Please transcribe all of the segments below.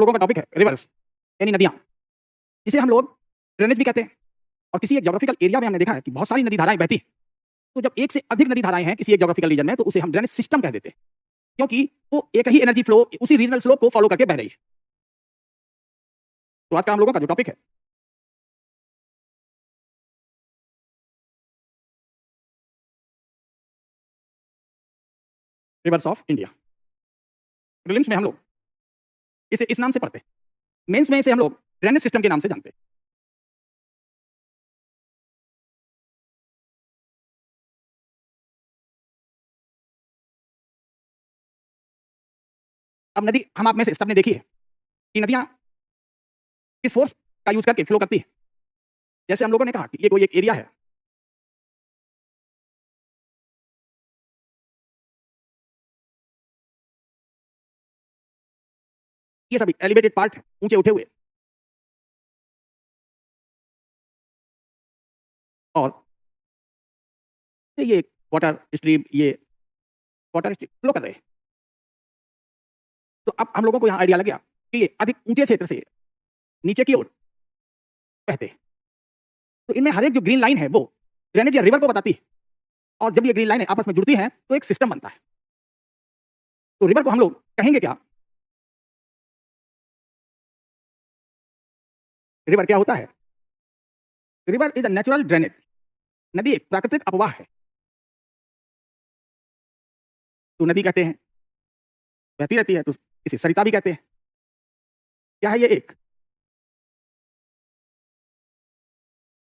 लोगों का टॉपिक है रिवर्स, यानी नदियाँ, जिसे हम लोग ड्रेनेज भी कहते हैं। और किसी एक ज्योग्राफिकल एरिया में हमने देखा है कि बहुत सारी नदी धाराएं बहती हैं। तो जब एक से अधिक नदी धाराएं हैं किसी एक ज्योग्राफिकल रीजन में, तो उसे हम ड्रेनेज सिस्टम कह देते हैं, क्योंकि वो एक ही एनर्जी फ्लो उसी रीजनल स्लोप को फॉलो करके बह रही है। तो आज का हम लोगों का जो टॉपिक है, रिवर्स ऑफ इंडिया। प्रीलिम्स में हम लोग इसे इस नाम से पढ़ते हैं, मेंस में इसे हम लोग ड्रेनेज सिस्टम के नाम से जानते हैं। अब नदी हम आप में से सबने देखी है कि नदियां किस फोर्स का यूज करके फ्लो करती है। जैसे हम लोगों ने कहा कि ये कोई एक एरिया है, ये सभी एलिवेटेड पार्ट है, ऊंचे उठे हुए, और ये वाटर स्ट्रीम, ये वाटर स्ट्रीम फ्लो कर रहे हैं। तो अब हम लोगों को यहाँ आइडिया लग गया कि ये अधिक ऊंचे क्षेत्र से नीचे की ओर बहते हैं। तो इनमें हर एक जो ग्रीन लाइन है वो ड्रेनेज या रिवर को बताती है, और जब ये ग्रीन लाइन आपस में जुड़ती हैं तो एक सिस्टम बनता है। तो रिवर को हम लोग कहेंगे क्या? रिवर क्या होता है? River is a natural drainage. नदी एक प्राकृतिक अपवाह है। तो नदी कहते हैं, बहती रहती है, तो इसे सरिता भी कहते हैं। क्या है ये? एक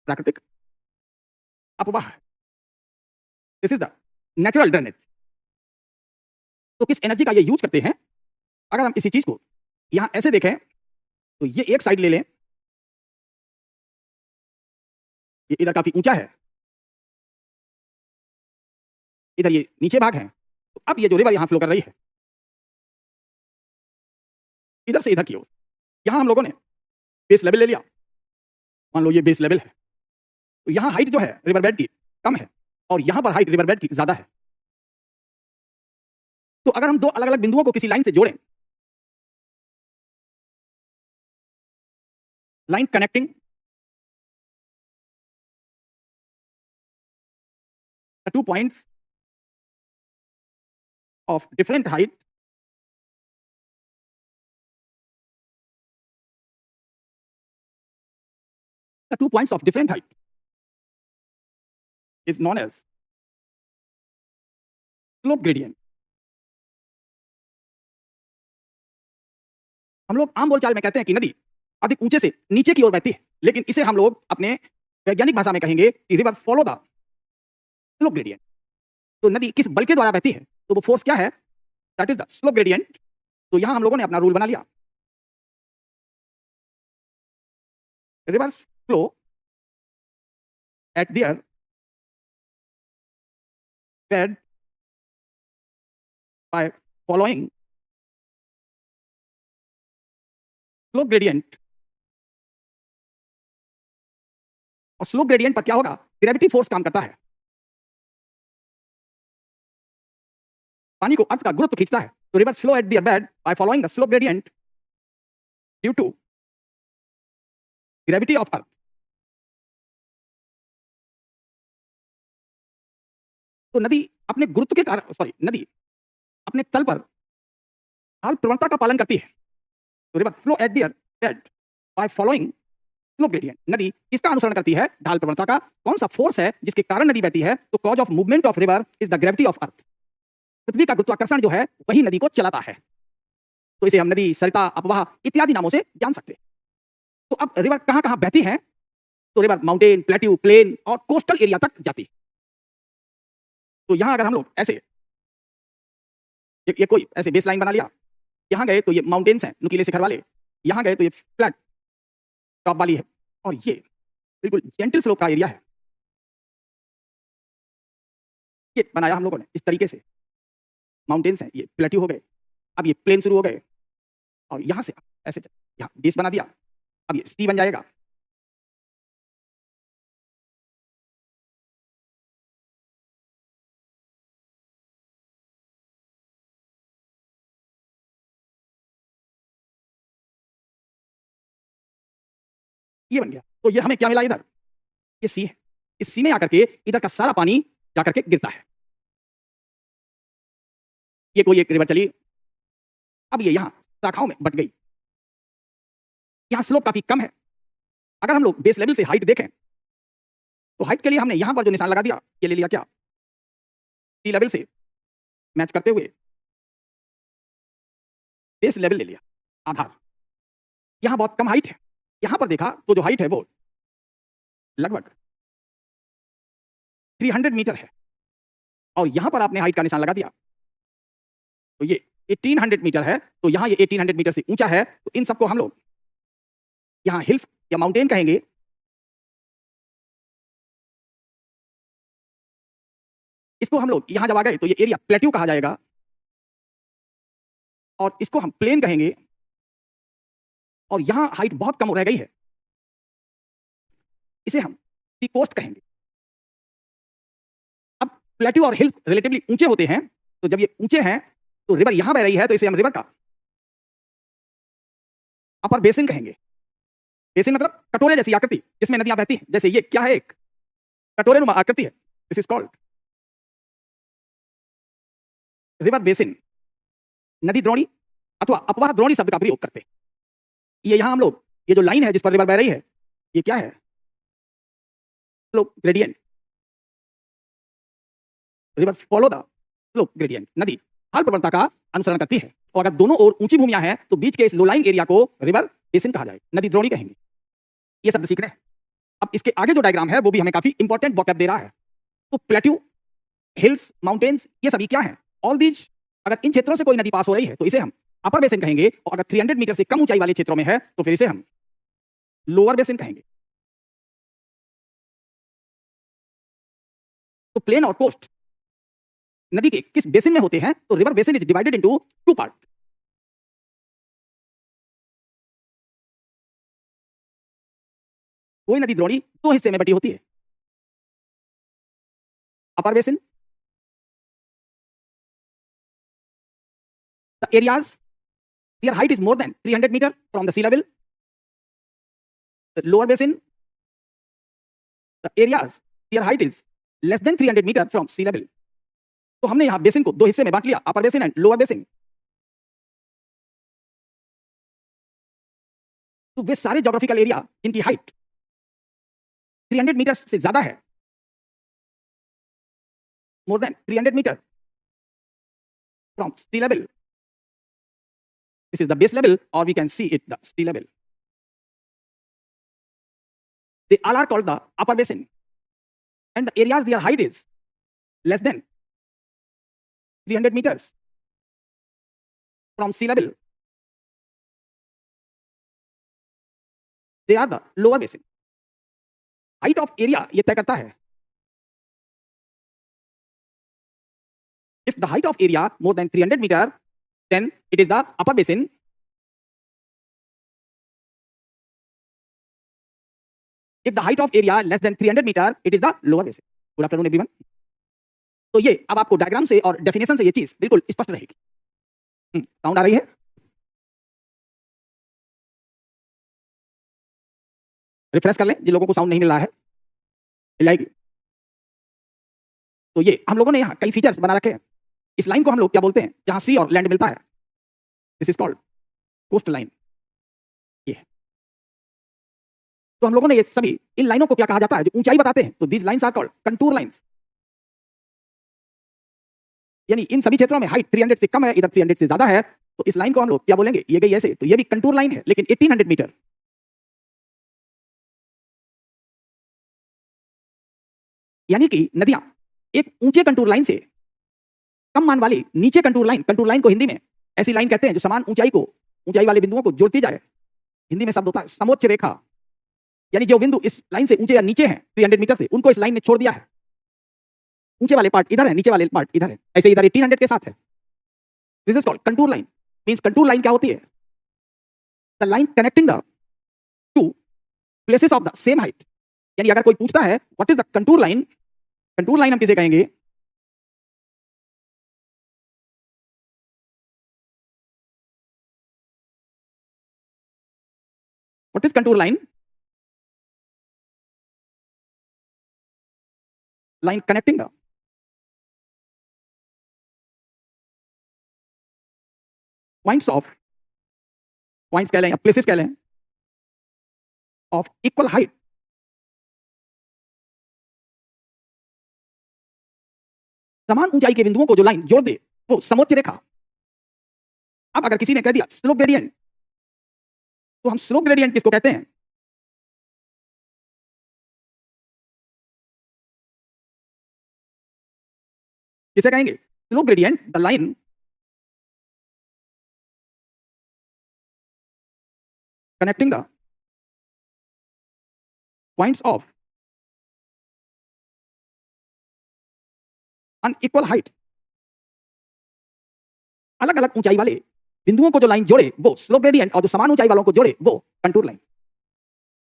प्राकृतिक अपवाह है। This is the natural drainage. तो किस एनर्जी का ये यूज करते हैं? अगर हम इसी चीज को यहां ऐसे देखें, तो ये एक साइड ले लें, ये इधर काफी ऊंचा है, इधर ये नीचे भाग है। तो अब ये जो रिवर यहां फ्लो कर रही है इधर से इधर की ओर, यहां हम लोगों ने बेस लेवल ले लिया। मान लो ये बेस लेवल है, तो यहां हाइट जो है रिवर बेड की कम है, और यहां पर हाइट रिवर बेड की ज्यादा है। तो अगर हम दो अलग अलग बिंदुओं को किसी लाइन से जोड़ें, line connecting the two points of different height, the two points of different height is known as slope gradient. हम लोग आम बोलचाल में कहते हैं कि नदी अधिक ऊंचे से नीचे की ओर बहती है, लेकिन इसे हम लोग अपने वैज्ञानिक भाषा में कहेंगे कि river follow the slope gradient. तो नदी किस बल के द्वारा बहती है, तो वो फोर्स क्या है? That is the slope gradient. तो यहां हम लोगों ने अपना रूल बना लिया, reverse flow at their bed by following slope gradient. और स्लोप ग्रेडियंट पर क्या होगा? ग्रेविटी फोर्स काम करता है, पानी को अर्थ का गुरुत्व खींचता है। तो rivers flow at their bed by following the slope gradient due to gravity of earth. तो नदी अपने गुरुत्व के कारण, सॉरी, नदी अपने तल पर ढाल प्रवणता का पालन करती है। तो river flow at their bed by following slope gradient. नदी किसका अनुसरण करती है? ढाल प्रवणता का। कौन सा फोर्स है जिसके कारण नदी बहती है? तो cause of movement of river is the gravity of earth. पृथ्वी का गुरुत्वाकर्षण जो है वही नदी को चलाता है। तो इसे हम नदी, सरिता, अपवाह इत्यादि नामों से जान सकते हैं। तो अब रिवर कहां कहां बहती है? तो रिवर माउंटेन, प्लेट्यू, प्लेन और कोस्टल एरिया तक जाती है। तो यहां अगर हम लोग ऐसे ये कोई ऐसे बेस लाइन बना लिया, यहां गए तो ये माउंटेन्स हैं, नुकीले शिखर वाले, यहां गए तो ये फ्लैट टॉप वाली है, और ये बिल्कुल जेंटल स्लोप का एरिया है। ये बनाया हम लोगों ने इस तरीके से, माउंटेन्स हैं, ये प्लेट्यू हो गए, अब ये प्लेन शुरू हो गए, और यहां से ऐसे यहाँ बेस बना दिया, अब ये सी बन जाएगा। ये बन गया। तो ये हमें क्या मिला इधर, ये सी है। इस सी में आकर के इधर का सारा पानी जाकर के गिरता है। ये कोई एक रिवर चली, अब ये यहां शाखाओं में बट गई। यहां स्लोप काफी कम है। अगर हम लोग बेस लेवल से हाइट देखें तो हाइट के लिए हमने यहां पर जो निशान लगा दिया, ये ले लिया क्या, सी लेवल से मैच करते हुए बेस लेवल ले लिया, आधार। यहां बहुत कम हाइट है, यहां पर देखा तो जो हाइट है वो लगभग 300 मीटर है, और यहां पर आपने हाइट का निशान लगा दिया तो ये 1800 मीटर है। तो यहां ये 1800 मीटर से ऊंचा है, तो इन सबको हम लोग यहां हिल्स या माउंटेन कहेंगे। इसको हम लोग यहां जब आ गए तो ये एरिया प्लेट्यू कहा जाएगा, और इसको हम प्लेन कहेंगे। और यहां हाइट बहुत कम रह गई है, इसे हम सी कोस्ट कहेंगे। अब प्लेट्यू और हिल्स रिलेटिवली ऊंचे होते हैं, तो जब ये ऊंचे हैं तो रिवर यहां बह रही है, तो इसे हम रिवर का अपर बेसिन कहेंगे। बेसिन मतलब कटोरे जैसी आकृति जिसमें नदियां बहती हैं। जैसे ये क्या है, एक कटोरे नुमा आकृति है, this is called river basin. नदी द्रोणी अथवा अपवाह द्रोणी शब्द का प्रयोग करते हैं। ये यहां हम लोग, ये जो लाइन है जिस पर रिवर बह रही है, ये क्या है, slope gradient. River follow the slope gradient. नदी ढाल प्रवणता का अनुसरण करती है, और अगर दोनों ओर ऊंची भूमियां हैं तो बीच के इस लो लाइन एरिया को रिवर बेसिन कहा जाए, नदी द्रोणी कहेंगे। ये शब्द सीखने हैं। अब इसके आगे जो डायग्राम है वो भी हमें काफी इंपॉर्टेंट वोकैब दे रहा है। तो प्लेट्यू, हिल्स, माउंटेन्स, ये सभी क्या है, ऑल दीज, अगर इन क्षेत्रों से कोई नदी पास हो रही है तो इसे हम अपर बेसिन कहेंगे, और अगर 300 मीटर से कम ऊंचाई वाले क्षेत्रों में है तो फिर इसे हम लोअर बेसिन कहेंगे। तो प्लेन और कोस्ट नदी के किस बेसिन में होते हैं, तो river basin is divided into two part. कोई नदी द्रोणी दो हिस्से में बटी होती है, upper basin, the areas their height is more than 300 meter from the sea level. The lower basin, the areas their height is less than 300 meter from sea level. तो हमने यहां बेसिन को दो हिस्से में बांट लिया, upper basin and lower basin. तो वे सारे ज्योग्राफिकल एरिया जिनकी हाइट 300 मीटर से ज्यादा है, more than 300 metre from sea level, this is the base level, और we can see it the sea level, they all are called the upper basin, and the areas their height is less than 300 meters from sea level, they are the lower basin. Height of area ये तय करता है, if the height of area more than 300 meter then it is the upper basin, if the height of area less than 300 meter it is the lower basin. Good afternoon everyone. तो ये अब आपको diagram से और definition से ये चीज बिल्कुल स्पष्ट रहेगी। साउंड आ रही है? रिफ्रेश कर लें जिन लोगों को साउंड नहीं मिल रहा है, मिल जाएगी। तो ये हम लोगों ने यहाँ कई फीचर्स बना रखे हैं। इस लाइन को हम लोग क्या बोलते हैं, जहां सी और लैंड मिलता है, this is called coastline. ये तो हम लोगों ने ये सभी इन लाइनों को क्या कहा जाता है, जो ऊंचाई बताते हैं, तो these lines are called contour lines. यानी इन सभी क्षेत्रों में हाइट 300 से कम है, इधर 300 से ज्यादा है, तो इस लाइन को हम लोग क्या बोलेंगे, ये गई ऐसे, तो ये भी कंटूर लाइन है, लेकिन 1800 मीटर। यानी कि नदियां एक ऊंचे कंटूर लाइन से कम मान वाली नीचे कंटूर लाइन को हिंदी में ऐसी लाइन कहते हैं जो समान ऊंचाई वाले बिंदुओं को जोड़ती जाए। हिंदी में शब्द होता है समोच्च रेखा। यानी जो बिंदु इस लाइन से ऊंचे या नीचे हैं 300 मीटर से, उनको इस लाइन ने छोड़ दिया है। ऊंचे वाले पार्ट इधर है, नीचे वाले पार्ट इधर है, ऐसे इधर 1800 के साथ है। This is called contour line. Means contour line क्या होती है, the line connecting the to places of the same height. यानी अगर कोई पूछता है what is the contour line, contour line हम किसे कहेंगे, what is contour line, line connecting the points कह लें या प्लेसेस कह लें ऑफ इक्वल हाइट समान ऊंचाई के बिंदुओं को जो लाइन जोड़ दे वो समोच्च रेखा। अब अगर किसी ने कह दिया स्लोप ग्रेडियंट, तो हम स्लोप ग्रेडियंट किसको कहते हैं? किसे कहेंगे? Slope gradient the line connecting the points of unequal height। अलग अलग ऊंचाई वाले बिंदुओं को जो लाइन जोड़े वो स्लोप ग्रेडियंट, और जो समान ऊंचाई वालों को जोड़े वो contour line.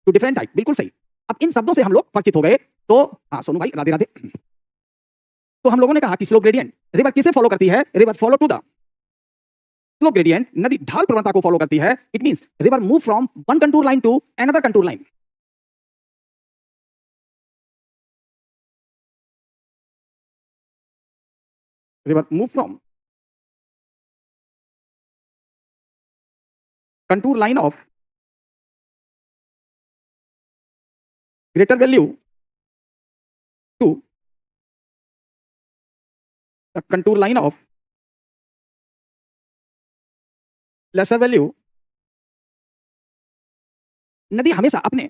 Two different height, बिल्कुल सही। अब इन शब्दों से हम लोग परिचित हो गए, तो हाँ सोनू भाई राधे राधे। तो हम लोगों ने कहा कि स्लोप ग्रेडियंट रिवर किसे फॉलो करती है? River follow to the slope gradient, नदी ढाल प्रवणता को फॉलो करती है। It means river move from one contour line to another contour line. River move from contour line of greater value to the contour line of lesser value। नदी हमेशा अपने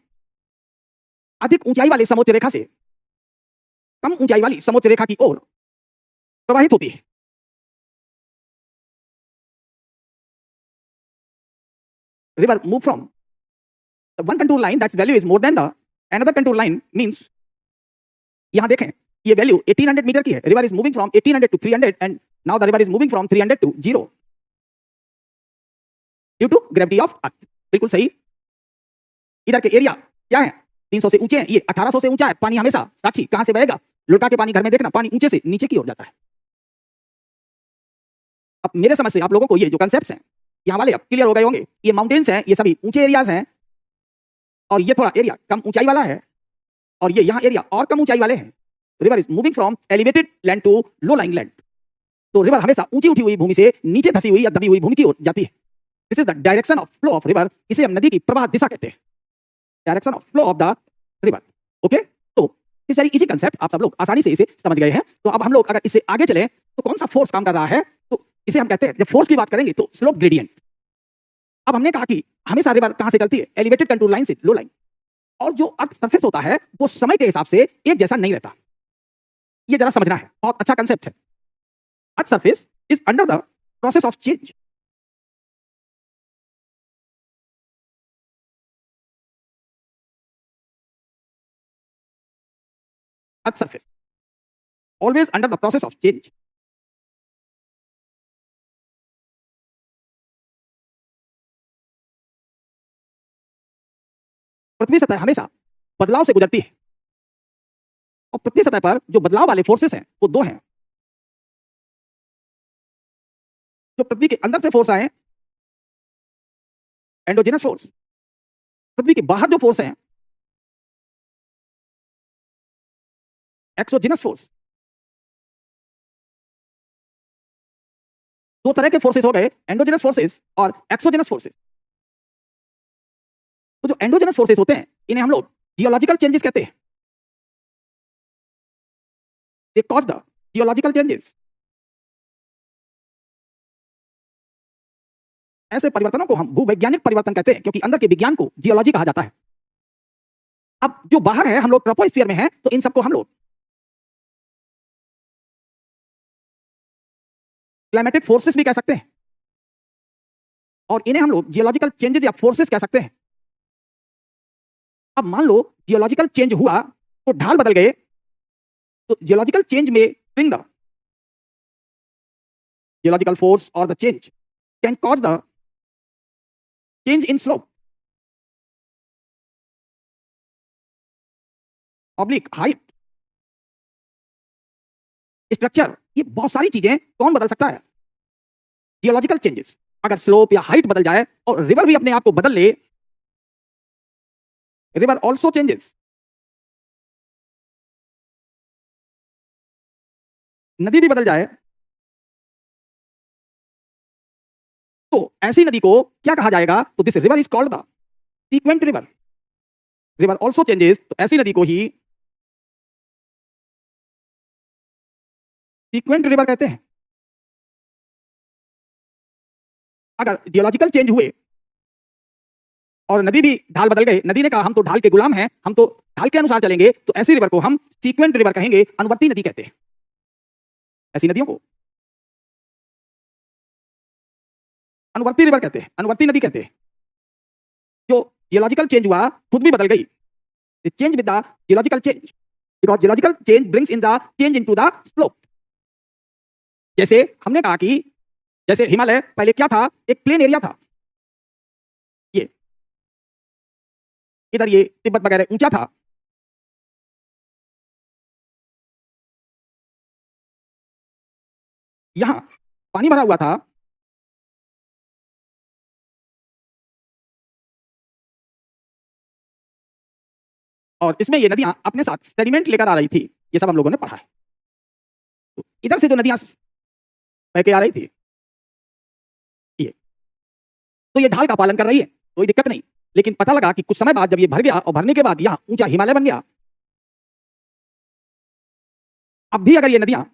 अधिक ऊंचाई वाले समोच्च रेखा से कम ऊंचाई वाली समोच्च रेखा की ओर प्रवाहित होती है। River move from the one contour line that's value is more than the another contour line means, यहां देखें ये वैल्यू 1800 मीटर की है। River is moving from 1800 to 300 and now the river is moving from 300 to 0 due to gravity of earth. बिल्कुल सही। इधर के area क्या है? 300 से ऊंचे हैं, ये 1800 से ऊंचा है। पानी हमेशा साक्षी कहां से बहेगा? लुढ़का के पानी घर में देखना, पानी ऊंचे से नीचे की ओर जाता है। अब मेरे समझ से आप लोगों को ये जो कंसेप्ट्स हैं यहाँ वाले अब क्लियर हो गए होंगे। ये माउंटेन्स हैं, ये सभी ऊंचे एरियाज हैं, और ये थोड़ा एरिया कम ऊंचाई वाला है, और ये यहाँ एरिया और कम ऊंचाई वाले हैं। River is moving from elevated land to low lying land. तो रिवर हमेशा ऊंची उठी हुई भूमि से नीचे धसी हुई या दबी हुई भूमि की ओर जाती है। This is the direction of flow of river. इसे हम नदी की प्रवाह दिशा कहते हैं, direction of flow of the river. Okay, तो इस वेरी इजी कंसेप्ट आप सब लोग आसानी से इसे समझ गए हैं। तो अब हम लोग अगर इससे आगे चले तो कौन सा फोर्स काम कर रहा है, तो इसे हम कहते हैं, जब फोर्स की बात करेंगे तो स्लोप ग्रेडियंट। अब हमने कहा कि हमेशा रिवर कहां से चलती है? एलिवेटेड कंटूर लाइन से लो लाइन। और जो अर्थ सरफेस होता है वो समय के हिसाब से एक जैसा नहीं रहता। ये जरा समझना है, बहुत अच्छा कंसेप्ट है। Earth surface is under the process of change. Earth surface always under the process of change. पृथ्वी सतह हमेशा बदलाव से गुजरती है, और पृथ्वी सतह पर जो बदलाव वाले फोर्सेस हैं वो दो हैं। जो पृथ्वी के अंदर से फोर्स आए, एंडोजेनस फोर्स। पृथ्वी के बाहर जो फोर्स हैं, एक्सोजेनस फोर्स। दो तरह के फोर्सेस हो गए, एंडोजेनस फोर्सेस और एक्सोजेनस फोर्सेस। तो जो एंडोजेनस फोर्सेस होते हैं इन्हें हम लोग जियोलॉजिकल चेंजेस कहते हैं। They cause the geological changes. ऐसे परिवर्तनों को हम भूवैज्ञानिक परिवर्तन कहते हैं, क्योंकि अंदर के विज्ञान को जियोलॉजी कहा जाता है। अब जो बाहर है, हम लोग ट्रोपोस्फीयर में हैं, तो इन सबको हम लोग क्लाइमेटिक फोर्सेस भी कह सकते हैं, और इन्हें हम लोग जियोलॉजिकल चेंजेस या फोर्सेस कह सकते हैं। अब मान लो जियोलॉजिकल चेंज हुआ तो ढाल बदल गए, तो जियोलॉजिकल चेंज में ब्रिंग द जियोलॉजिकल फोर्स और the change can cause the change in slope, oblique height, structure. ये बहुत सारी चीजें कौन बदल सकता है? Geological changes. अगर स्लोप या हाइट बदल जाए और रिवर भी अपने आप को बदल ले, रिवर ऑल्सो चेंजेस। नदी भी बदल जाए तो ऐसी नदी को क्या कहा जाएगा? तो this river is called the sequent river. River also changes, तो ऐसी नदी को ही सीक्वेंट रिवर कहते हैं। अगर जियोलॉजिकल चेंज हुए और नदी भी ढाल बदल गए, नदी ने कहा हम तो ढाल के गुलाम हैं, हम तो ढाल के अनुसार चलेंगे, तो ऐसी रिवर को हम सीक्वेंट रिवर कहेंगे, अनुवर्ती नदी कहते हैं। ऐसी नदियों को अनुवर्ती रिवर कहते हैं, अनुवर्ती नदी कहते हैं। जो जियोलॉजिकल चेंज हुआ, खुद भी बदल गई, change with the geological change, because geological change brings in the change into the slope. जैसे हमने कहा कि जैसे हिमालय पहले क्या था? एक प्लेन एरिया था, ये इधर ये तिब्बत वगैरह ऊंचा था, यहां पानी भरा हुआ था, और इसमें ये नदियां अपने साथ सेडिमेंट लेकर आ रही थी। ये सब हम लोगों ने पढ़ा है। तो इधर से जो नदियां बह के आ रही थी, ये तो ये ढाल का पालन कर रही है, कोई दिक्कत नहीं। लेकिन पता लगा कि कुछ समय बाद जब ये भर गया और भरने के बाद यहाँ ऊंचा हिमालय बन गया, अब भी अगर ये नदियां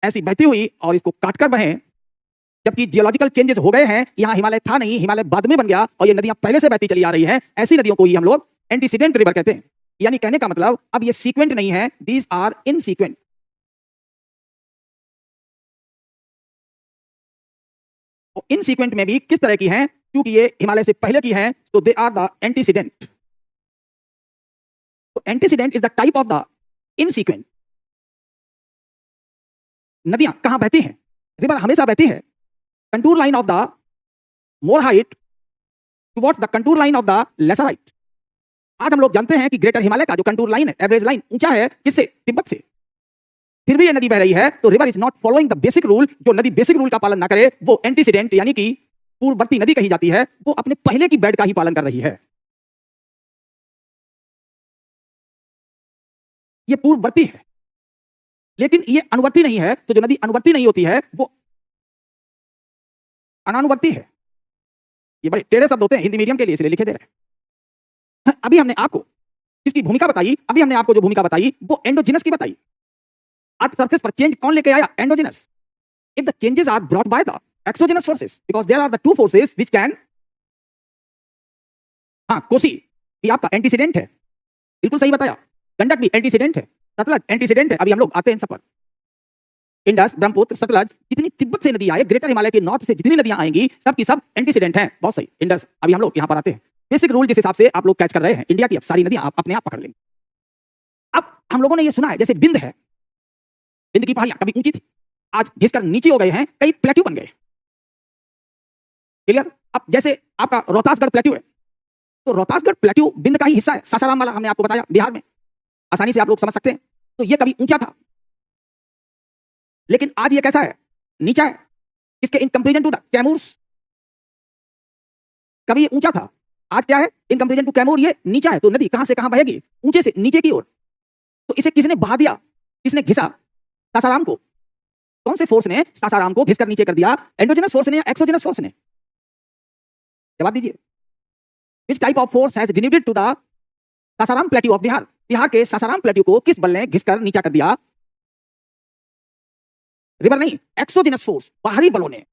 ऐसी बहती हुई और इसको काटकर बहें, जबकि जियोलॉजिकल चेंजेस हो गए हैं, यहाँ हिमालय था नहीं, हिमालय बाद में बन गया और ये नदियां पहले से बहती चली आ रही है, ऐसी नदियों को ही हम लोग एंटीसीडेंट रिवर कहते हैं। यानी कहने का मतलब अब ये सीक्वेंट नहीं है, दीज आर इनसीक्वेंट। तो इनसीक्वेंट में भी किस तरह की हैं? क्योंकि ये हिमालय से पहले की हैं, तो दे आर द एंटीसीडेंट। तो antecedent is the type of the insequent. नदियां कहां बहती हैं? रिवर हमेशा बहती है contour line of the more height towards the contour line of the lesser height. आज हम लोग जानते हैं कि ग्रेटर हिमालय का जो कंटूर लाइन है, एवरेज लाइन, ऊंचा है किससे? तिब्बत से। फिर भी ये नदी बह रही है, तो river is not following the basic rule. जो नदी बेसिक रूल का पालन ना करे, वो एंटीसीडेंट यानी कि पूर्ववर्ती नदी कही जाती है, वो अपने पहले की बेड का ही पालन कर रही है। ये पूर्ववर्ती है, लेकिन ये अनुवर्ती नहीं है। तो जो नदी अनुवर्ती नहीं होती है, वो अनानुवर्ती है। ये बड़े टेढ़े शब्द होते हैं हिंदी मीडियम के लिए, इसलिए लिखे दे रहे हैं। अभी हमने आपको इसकी भूमिका बताई, अभी हमने आपको जो भूमिका बताई वो एंडोजिनस की बताई। अर्थ सरफेस पर चेंज कौन लेके आया? Endogenous. If the changes are brought by the exogenous forces, because there are the two forces which can. हाँ, कोसी ये आपका एंटीसीडेंट है, बिल्कुल सही बताया। गंडक भी एंटीसीडेंट है, सतलज एंटीसीडेंट है। अभी हम लोग आते हैं इन सब पर। इंडस, ब्रह्मपुत्र, सतलज, जितनी तिब्बत से नदी आए, ग्रेटर हिमालय के नॉर्थ से जितनी नदियां आएंगी, सब की सब एंटीसीडेंट हैं। बहुत सही। इंडस, अभी हम लोग यहां पर आते हैं। बेसिक रूल जिस हिसाब से आप लोग कैच कर रहे हैं, इंडिया की अब सारी नदियां आप अपने आप पकड़ लेंगे। अब हम लोगों ने ये सुना है, जैसे बिंद है, बिंद की पहाड़ियां कभी ऊंची थी, आज घिसकर नीचे हो गए हैं, कई प्लेट्यू बन गए। क्लियर? अब जैसे आपका रोहतासगढ़ प्लेट्यू है, तो रोहतासगढ़ प्लेट्यू बिंद का ही हिस्सा है। सासाराम वाला हमने आपको बताया, बिहार में, आसानी से आप लोग समझ सकते हैं। तो ये कभी ऊंचा था, लेकिन आज ये कैसा है? नीचा है। इसके इन कंपेरिजन टू द कैमूर्स, कभी ये ऊंचा था, आज क्या है? इन कंपेरिजन टू कैमूर ये नीचा है। तो नदी कहां से कहां बहेगी? ऊंचे से नीचे की ओर। तो इसे किसने बहा दिया? किसने घिसा? सासाराम को। कौन से फोर्स ने सासाराम को घिसकर नीचे कर दिया? एंडोजिनस फोर्स ने या एक्सोजिनस फोर्स ने? जवाब दीजिए। Which type of force has denuded to the Sasaram plateau of Bihar? Bihar के सासाराम प्लेट्यू को किस बल ने घिसकर नीचा कर दिया? रिवर नहीं, एक्सोजिनस फोर्स, बाहरी बलों ने।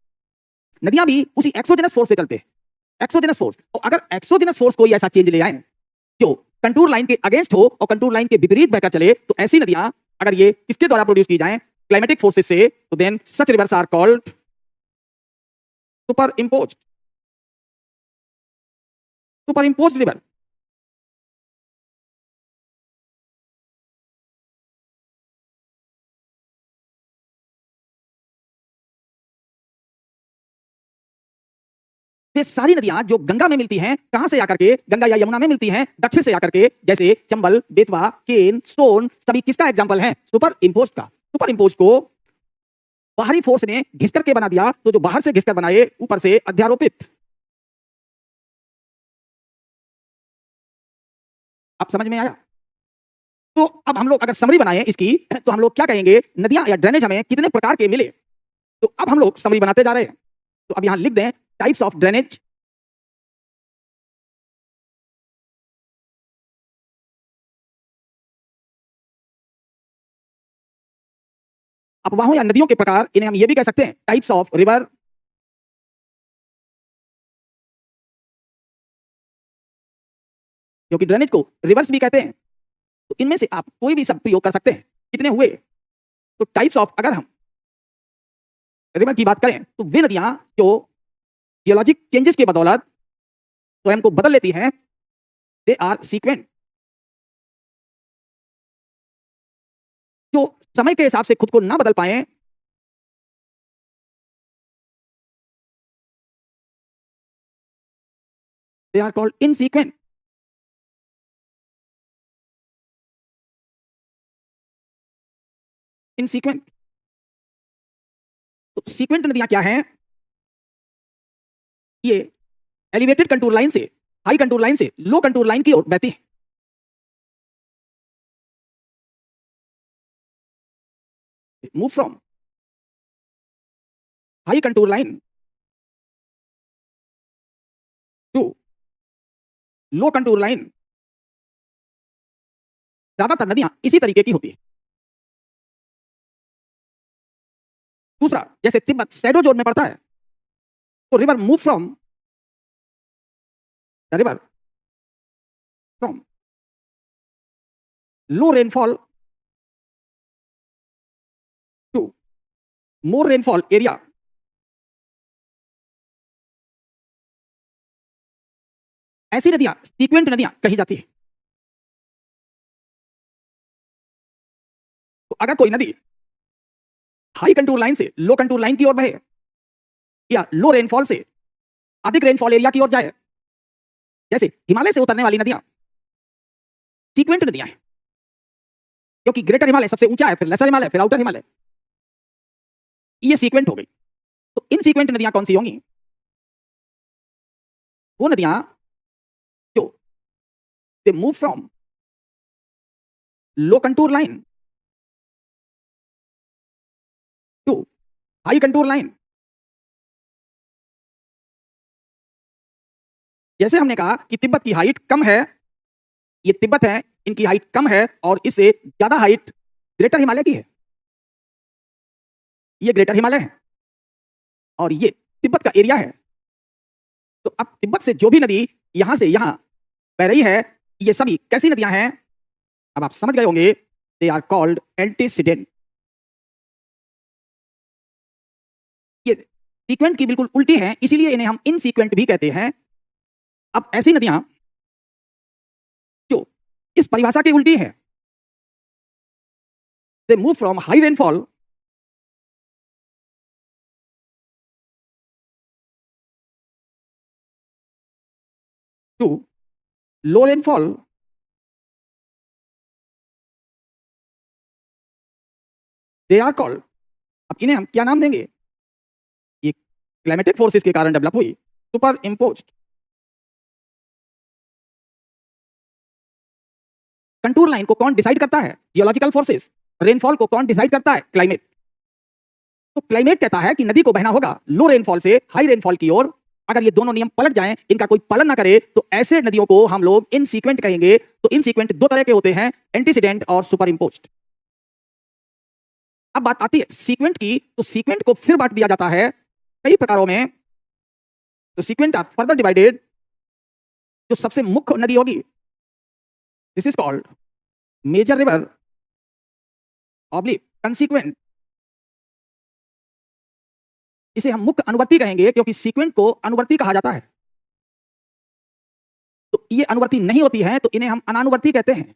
नदियां भी उसी एक्सोजिनस फोर्स से चलते हैं। Exogenous force. और अगर एक्सोजिनस फोर्स कोई ऐसा चेंज ले आए जो कंटूर लाइन के अगेंस्ट हो और कंटूर लाइन के विपरीत बहकर चले, तो ऐसी नदियां अगर ये किसके द्वारा प्रोड्यूस की जाएं? क्लाइमेटिक फोर्सेस से, तो then such rivers are called superimposed. Superimposed river. ये सारी नदियां जो गंगा में मिलती हैं, कहां से आकर के? गंगा या यमुना में मिलती हैं, दक्षिण से आकर के। जैसे चंबल, बेतवा, केन, सोन, सभी किसका एग्जांपल है? सुपर इम्पोज्ड का। सुपर इम्पोज्ड को बाहरी फोर्स ने घिसकर के बना दिया, तो जो बाहर से घिसकर बनाए, ऊपर से अध्यारोपित। अब समझ में आया? तो अब हम लोग अगर समरी बनाएं इसकी तो हम लोग क्या कहेंगे, नदियां या ड्रेनेज हमें कितने प्रकार के मिले। तो अब हम लोग समरी बनाते जा रहे हैं। तो अब यहां लिख दें टाइप्स ऑफ ड्रेनेज। अपवाहों या नदियों के प्रकार, इन्हें हम ये भी कह सकते हैं टाइप्स ऑफ रिवर। क्योंकि ड्रेनेज को रिवर्स भी कहते हैं, तो इनमें से आप कोई भी शब्द प्रयोग कर सकते हैं। कितने हुए, तो टाइप्स ऑफ, अगर हम रिवर की बात करें तो वे नदियां जो जियोलॉजिक चेंजेस के बदौलत स्वयं को बदल लेती हैं, दे आर सीक्वेंट। जो समय के हिसाब से खुद को ना बदल पाए, दे आर कॉल्ड इनसीक्वेंट। इनसीक्वेंट। तो सीक्वेंट नदियां क्या हैं, ये एलिवेटेड कंटूर लाइन से, हाई कंटूर लाइन से लो कंटूर लाइन की ओर बहती है। Move from high contour line to low contour line. ज्यादातर नदियां इसी तरीके की होती है। दूसरा, जैसे तिब्बत शैडो जोन में पड़ता है, तो river move from the river from low rainfall to more rainfall area. ऐसी नदियां सीक्वेंट नदियां कही जाती है। तो अगर कोई नदी हाई कंटूर लाइन से लो कंटूर लाइन की ओर बहे, या लो रेनफॉल से अधिक रेनफॉल एरिया की ओर जाए, जैसे हिमालय से उतरने वाली नदियां सीक्वेंट नदियां हैं। क्योंकि ग्रेटर हिमालय सबसे ऊंचा है, फिर लेसर हिमालय, फिर आउटर हिमालय, ये सीक्वेंट हो गई। तो इन सीक्वेंट नदियां कौन सी होंगी, वो नदियां जो they move from low contour line to high contour line. जैसे हमने कहा कि तिब्बत की हाइट कम है, ये तिब्बत है, इनकी हाइट कम है, और इससे ज्यादा हाइट ग्रेटर हिमालय की है। ये ग्रेटर हिमालय है और ये तिब्बत का एरिया है। तो अब तिब्बत से जो भी नदी यहां से यहां बह रही है, ये सभी कैसी नदियां हैं, अब आप समझ गए होंगे, दे आर कॉल्ड एंटीसीडेंट। ये सीक्वेंट की बिल्कुल उल्टी है, इसीलिए इन्हें हम इनसीक्वेंट भी कहते हैं। अब ऐसी नदियां जो इस परिभाषा की उल्टी है, they move from high rainfall to low rainfall, they are called, अब इन्हें हम क्या नाम देंगे, ये क्लाइमेटिक फोर्सेस के कारण डेवलप हुई सुपर इम्पोज्ड। कंटूर लाइन को कौन डिसाइड करता है, जियोलॉजिकल फोर्सेस। रेनफॉल को कौन डिसाइड करता है, क्लाइमेट। तो क्लाइमेट कहता है कि नदी को बहना होगा लो रेनफॉल से हाई रेनफॉल की ओर। अगर ये दोनों नियम पलट जाएं, इनका कोई पालन ना करे, तो ऐसे नदियों को हम लोग इनसीक्वेंट कहेंगे। तो इनसीक्वेंट दो तरह के होते हैं, एंटीसीडेंट और सुपर इम्पोज्ड। अब बात आती है सीक्वेंट की, तो सीक्वेंट को फिर बांट दिया जाता है कई प्रकारों में। तो सीक्वेंट आर फर्दर डिवाइडेड। जो सबसे मुख्य नदी होगी, this is called major river oblique consequent. इसे हम मुख्य अनुवर्ती कहेंगे, क्योंकि सीक्वेंट को अनुवर्ती कहा जाता है। तो ये अनुवर्ती नहीं होती है, तो इन्हें हम अनानुवर्ती कहते हैं।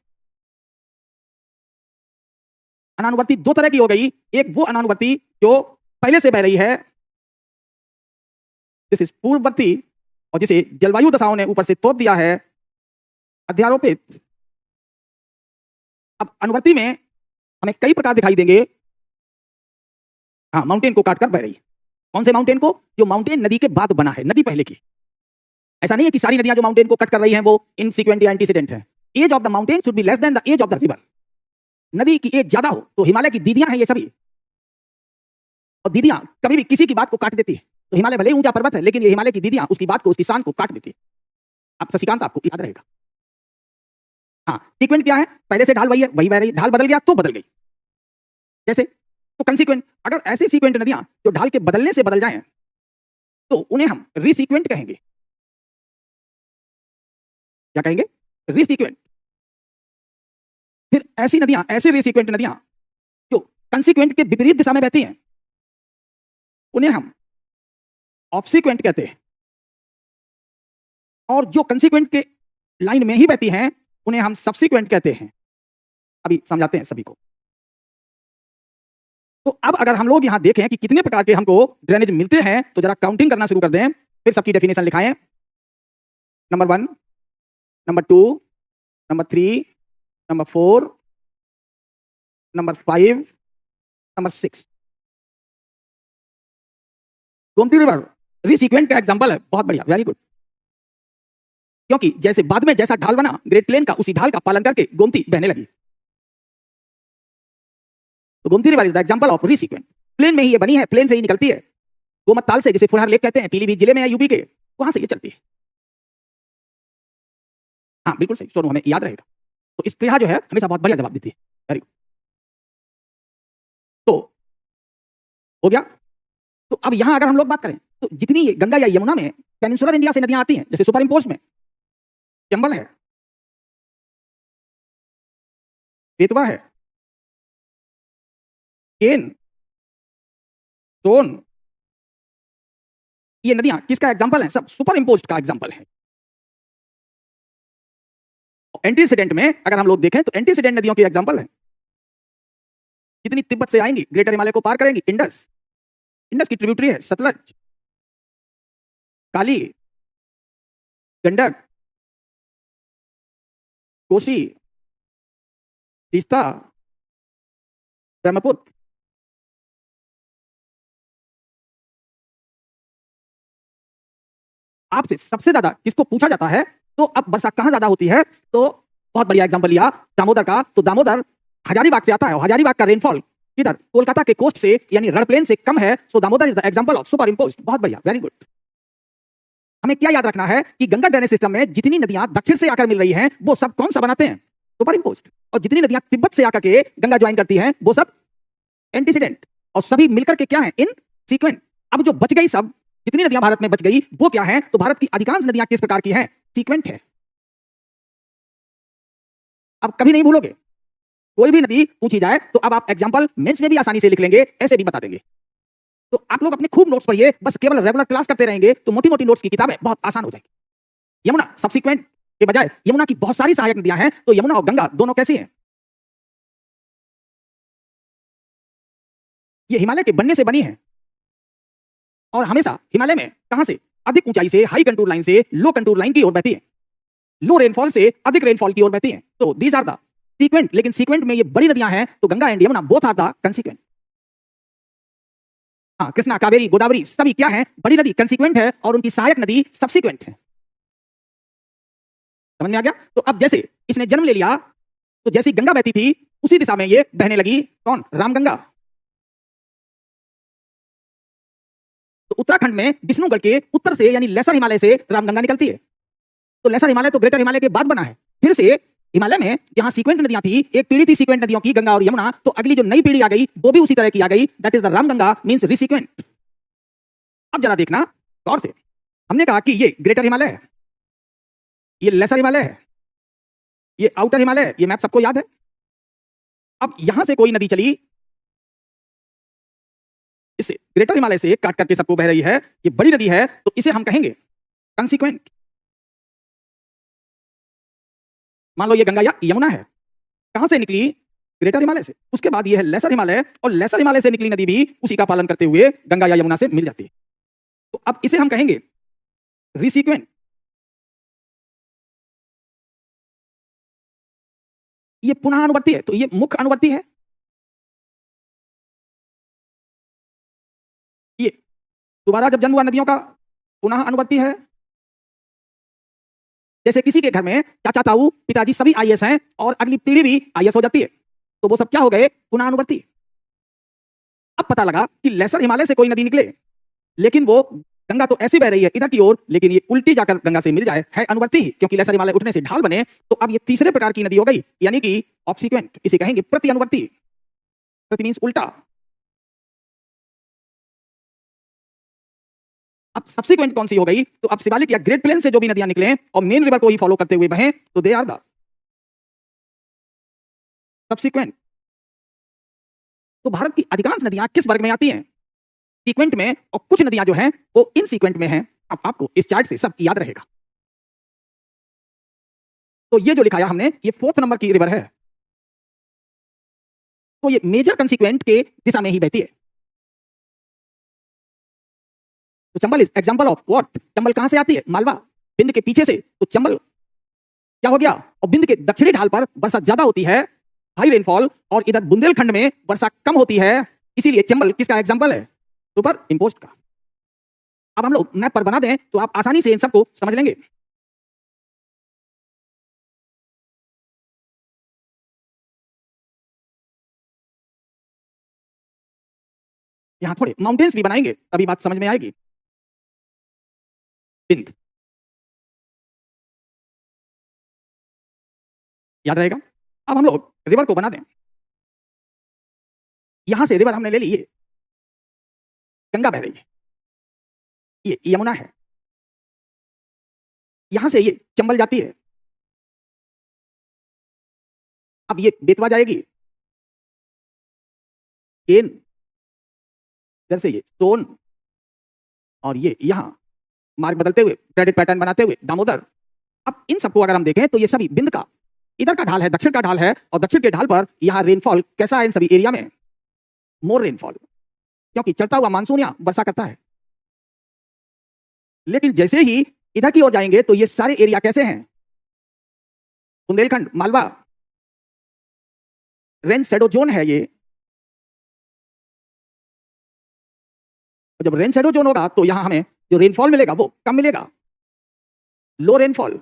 अनानुवर्ती दो तरह की हो गई, एक वो अनानुवर्ती जो पहले से बह रही है, दिस इज पूर्ववर्ती, और जिसे जलवायु दशाओं ने ऊपर से तोप दिया है, अध्यारोपित। अब अनुवर्ती में हमें कई प्रकार दिखाई देंगे। हाँ, माउंटेन को काटकर बह रही है। कौन से माउंटेन को, जो माउंटेन नदी के बाद बना है, नदी पहले की। ऐसा नहीं है कि सारी नदियां जो माउंटेन को कट कर रही हैं वो इनसीक्वेंट या एंटीसीडेंट है। Age of the mountain should be less than the age of the river. नदी की एज ज्यादा हो तो हिमालय की दीदियां हैं ये सभी, और दीदियां कभी भी किसी की बात को काट देती है। तो हिमालय भले ही ऊंचा पर्वत है, लेकिन ये हिमालय की दीदियां उसकी बात को, उसकी शान को काट देती है। अब शशिकांत आपको याद रहेगा। हाँ, सीक्वेंट क्या है? पहले से ढाल वही है, वही बह रही, ढाल बदल गया तो बदल गई। जैसे तो कंसीक्वेंट, अगर ऐसी सीक्वेंट नदियां जो ढाल के बदलने से बदल जाएं तो उन्हें हम रीसीक्वेंट कहेंगे। क्या कहेंगे? रीसीक्वेंट। फिर ऐसी नदियां, ऐसे रीसीक्वेंट नदियां जो कंसीक्वेंट के विपरीत दिशा में बहती हैं उन्हें हम ऑब्सीक्वेंट कहते हैं, और जो कंसीक्वेंट के लाइन में ही बहती हैं उन्हें हम सब्सीक्वेंट कहते हैं। अभी समझाते हैं सभी को। तो अब अगर हम लोग यहां देखें कि कितने प्रकार के हमको ड्रेनेज मिलते हैं तो जरा काउंटिंग करना शुरू कर दें, फिर सबकी डेफिनेशन लिखाएं। Number 1, number 2, number 3, number 4, number 5, number 6। Gomti river resequent का एग्जांपल है। बहुत बढ़िया, वेरी गुड। क्योंकि जैसे बाद में जैसा ढाल बना ग्रेट प्लेन का, उसी ढाल का पालन करके गोमती बहने लगी। तो Gomti river is the example of resequent. Plain में ही ये बनी है, प्लेन से ही निकलती है। गोमत ताल से, जिसे फुलहर लेक कहते हैं, पीलीभीत जिले में है यूपी के, वहां से ये चलती है। हाँ बिल्कुल सही सोनू, हमें याद रहेगा। तो इस प्रिया जो है हमेशा बहुत बढ़िया जवाब देती है। Very good. तो हो गया। तो अब यहां अगर हम लोग बात करें तो जितनी ये गंगा या यमुना में पेनिनसुलर इंडिया से नदियां आती हैं, जैसे सुपर इंपोज में चंबल है, बेतवा है, केन, सोन, ये नदियां किसका एग्जांपल हैं? सब सुपर इंपोज्ड का एग्जांपल है। एंटीसीडेंट में अगर हम लोग देखें तो एंटीसीडेंट नदियों के एग्जांपल है। जितनी तिब्बत से आएंगी, ग्रेटर हिमालय को पार करेंगी, इंडस, इंडस की ट्रिब्यूटरी है सतलज, काली, गंडक, कोसी, तीस्ता, ब्रह्मपुत्र। आपसे सबसे ज्यादा किसको पूछा जाता है तो अब वर्षा कहां ज्यादा होती है, तो बहुत बढ़िया एग्जांपल लिया दामोदर का। तो दामोदर हजारीबाग से आता है, और हजारीबाग का रेनफॉल किधर? कोलकाता के कोस्ट से, यानी रण प्लेन से कम है। So Damodar is the example of superimposed. बहुत बढ़िया, वेरी गुड। हमें क्या याद रखना है कि गंगा ड्रेनेज सिस्टम में जितनी नदियां दक्षिण से आकर मिल रही हैं वो सब कौन सा बनाते हैं? Super imposed. और जितनी नदियां तिब्बत से आकर के गंगा ज्वाइन करती हैं वो सब एंटीसीडेंट, और सभी मिलकर के क्या है? इन सीक्वेंट। अब जो बच गई, सब जितनी नदियां भारत में बच गई वो क्या है? तो भारत की अधिकांश नदियां किस प्रकार की हैं? सीक्वेंट है। अब कभी नहीं भूलोगे, कोई भी नदी पूछी जाए तो अब आप एग्जांपल मेंस में भी आसानी से लिख लेंगे, ऐसे भी बता देंगे। तो आप लोग अपने खूब नोट्स पढ़िए, बस केवल रेगुलर क्लास करते रहेंगे तो मोटी मोटी नोट्स की किताबें बहुत आसान हो जाएगी। यमुना सब्सिक्वेंट के बजाय यमुना की बहुत सारी सहायक नदियां हैं, तो यमुना और गंगा दोनों कैसी हैं? ये हिमालय के बनने से बनी है, और हमेशा हिमालय में कहां से? अधिक ऊंचाई से, हाई कंटूर लाइन से लो कंटूर लाइन की ओर बहती है, लो रेनफॉल से अधिक रेनफॉल की ओर बहती है। तो दीज आर द सीक्वेंट। लेकिन सीक्वेंट में ये बड़ी नदियां हैं, तो Ganga and Yamuna both are the consequent. हाँ, कृष्णा, कावेरी, गोदावरी सभी क्या है? बड़ी नदी कंसीक्वेंट है, और उनकी सहायक नदी सब्सिक्वेंट है। समझ में आ गया? तो अब जैसे इसने जन्म ले लिया, तो जैसी गंगा बहती थी उसी दिशा में ये बहने लगी। कौन? रामगंगा। तो उत्तराखंड में विष्णुगढ़ के उत्तर से, यानी लेसर हिमालय से रामगंगा निकलती है। तो लेसर हिमालय तो ग्रेटर हिमालय के बाद बना है। फिर से हिमालय में जहां सीक्वेंट नदियां थी, एक पीढ़ी थी सीक्वेंट नदियों की, गंगा और यमुना, तो अगली जो नई पीढ़ी आ गई वो भी उसी तरह की आ गई, that is the Ramganga, means resequent. अब जरा देखना गौर से, हमने कहा कि ये ग्रेटर हिमालय है, ये लेसर हिमालय है, ये आउटर हिमालय है। ये मैप सबको याद है। अब यहां से कोई नदी चली, इससे ग्रेटर हिमालय से काट करके सबको बह रही है, ये बड़ी नदी है, तो इसे हम कहेंगे कंसीक्वेंट। मान लो ये गंगा या यमुना है, कहां से निकली? ग्रेटर हिमालय से। उसके बाद ये है लेसर हिमालय, और लेसर हिमालय से निकली नदी भी उसी का पालन करते हुए गंगा या यमुना से मिल जाती है। तो अब इसे हम कहेंगे रीसीक्वेंट। ये पुनः अनुवर्ती है, तो ये मुख्य अनुवर्ती है। ये दोबारा जब जन्म हुआ नदियों का, पुनः अनुवर्ती है। जैसे किसी के घर में चाचा ताऊ पिताजी सभी आईएएस हैं, और अगली पीढ़ी भी आईएएस हो जाती है, तो वो सब क्या हो गए? पुनः। अब पता लगा कि लेसर हिमालय से कोई नदी निकले, लेकिन वो गंगा तो ऐसी बह रही है इधर की ओर, लेकिन ये उल्टी जाकर गंगा से मिल जाए, है अनुवर्ती, क्योंकि लेसर हिमालय उठने से ढाल बने। तो अब ये तीसरे प्रकार की नदी हो गई, यानी कि ऑब्सिक्वेंट, इसे कहेंगे प्रति अनुवर्ती। प्रति मींस उल्टा। अब सब्सिक्वेंट कौन सी हो गई? तो अब शिवालिक या ग्रेट प्लेन से जो भी नदियां निकले और मेन रिवर को ही फॉलो करते हुए बहें, तो दे आर द सब्सिक्वेंट। तो भारत की अधिकांश नदियां किस वर्ग में आती हैं? सीक्वेंट में, और कुछ नदियां जो हैं वो इन सीक्वेंट में हैं। अब आपको इस चार्ट से सब याद रहेगा। तो ये जो लिखाया हमने, ये 4th नंबर की रिवर है, तो ये मेजर कंसिक्वेंट के दिशा में ही बहती है। तो Chambal is example of what? Chambal कहां से आती है? मालवा, बिंद के पीछे से। तो चंबल क्या हो गया? और बिंद के दक्षिणी ढाल पर वर्षा ज्यादा होती है, हाई रेनफॉल, और इधर बुंदेलखंड में वर्षा कम होती है, इसीलिए चंबल किसका एग्जांपल है? सुपर इंपोज्ड का। अब हम लोग मैप पर बना दें तो आप आसानी से इन सबको समझ लेंगे। यहां थोड़े माउंटेन्स भी बनाएंगे, तभी बात समझ में आएगी। बिंद याद रहेगा। अब हम लोग रिवर को बना दें। यहां से रिवर हमने ले ली, ये गंगा बह रही है, ये यमुना है, यहां से ये चंबल जाती है, अब ये बेतवा जाएगी, केन, इधर से ये सोन, और ये यहां मार्ग बदलते हुए, क्रेडिट पैटर्न बनाते हुए दामोदर। अब इन सबको अगर हम देखें तो ये सभी बिंद का इधर का ढाल है, दक्षिण का ढाल है, और दक्षिण के ढाल पर यहां रेनफॉल कैसा है इन सभी एरिया में? मोर रेनफॉल, क्योंकि चलता हुआ मानसून यहां वर्षा करता है। लेकिन जैसे ही इधर की ओर जाएंगे तो ये सारे एरिया कैसे हैं? Bundelkhand, Malwa, rain shadow zone है ये। जब रेन शेडो जोन होगा तो यहां हमें जो रेनफॉल मिलेगा वो कम मिलेगा, लो रेनफॉल।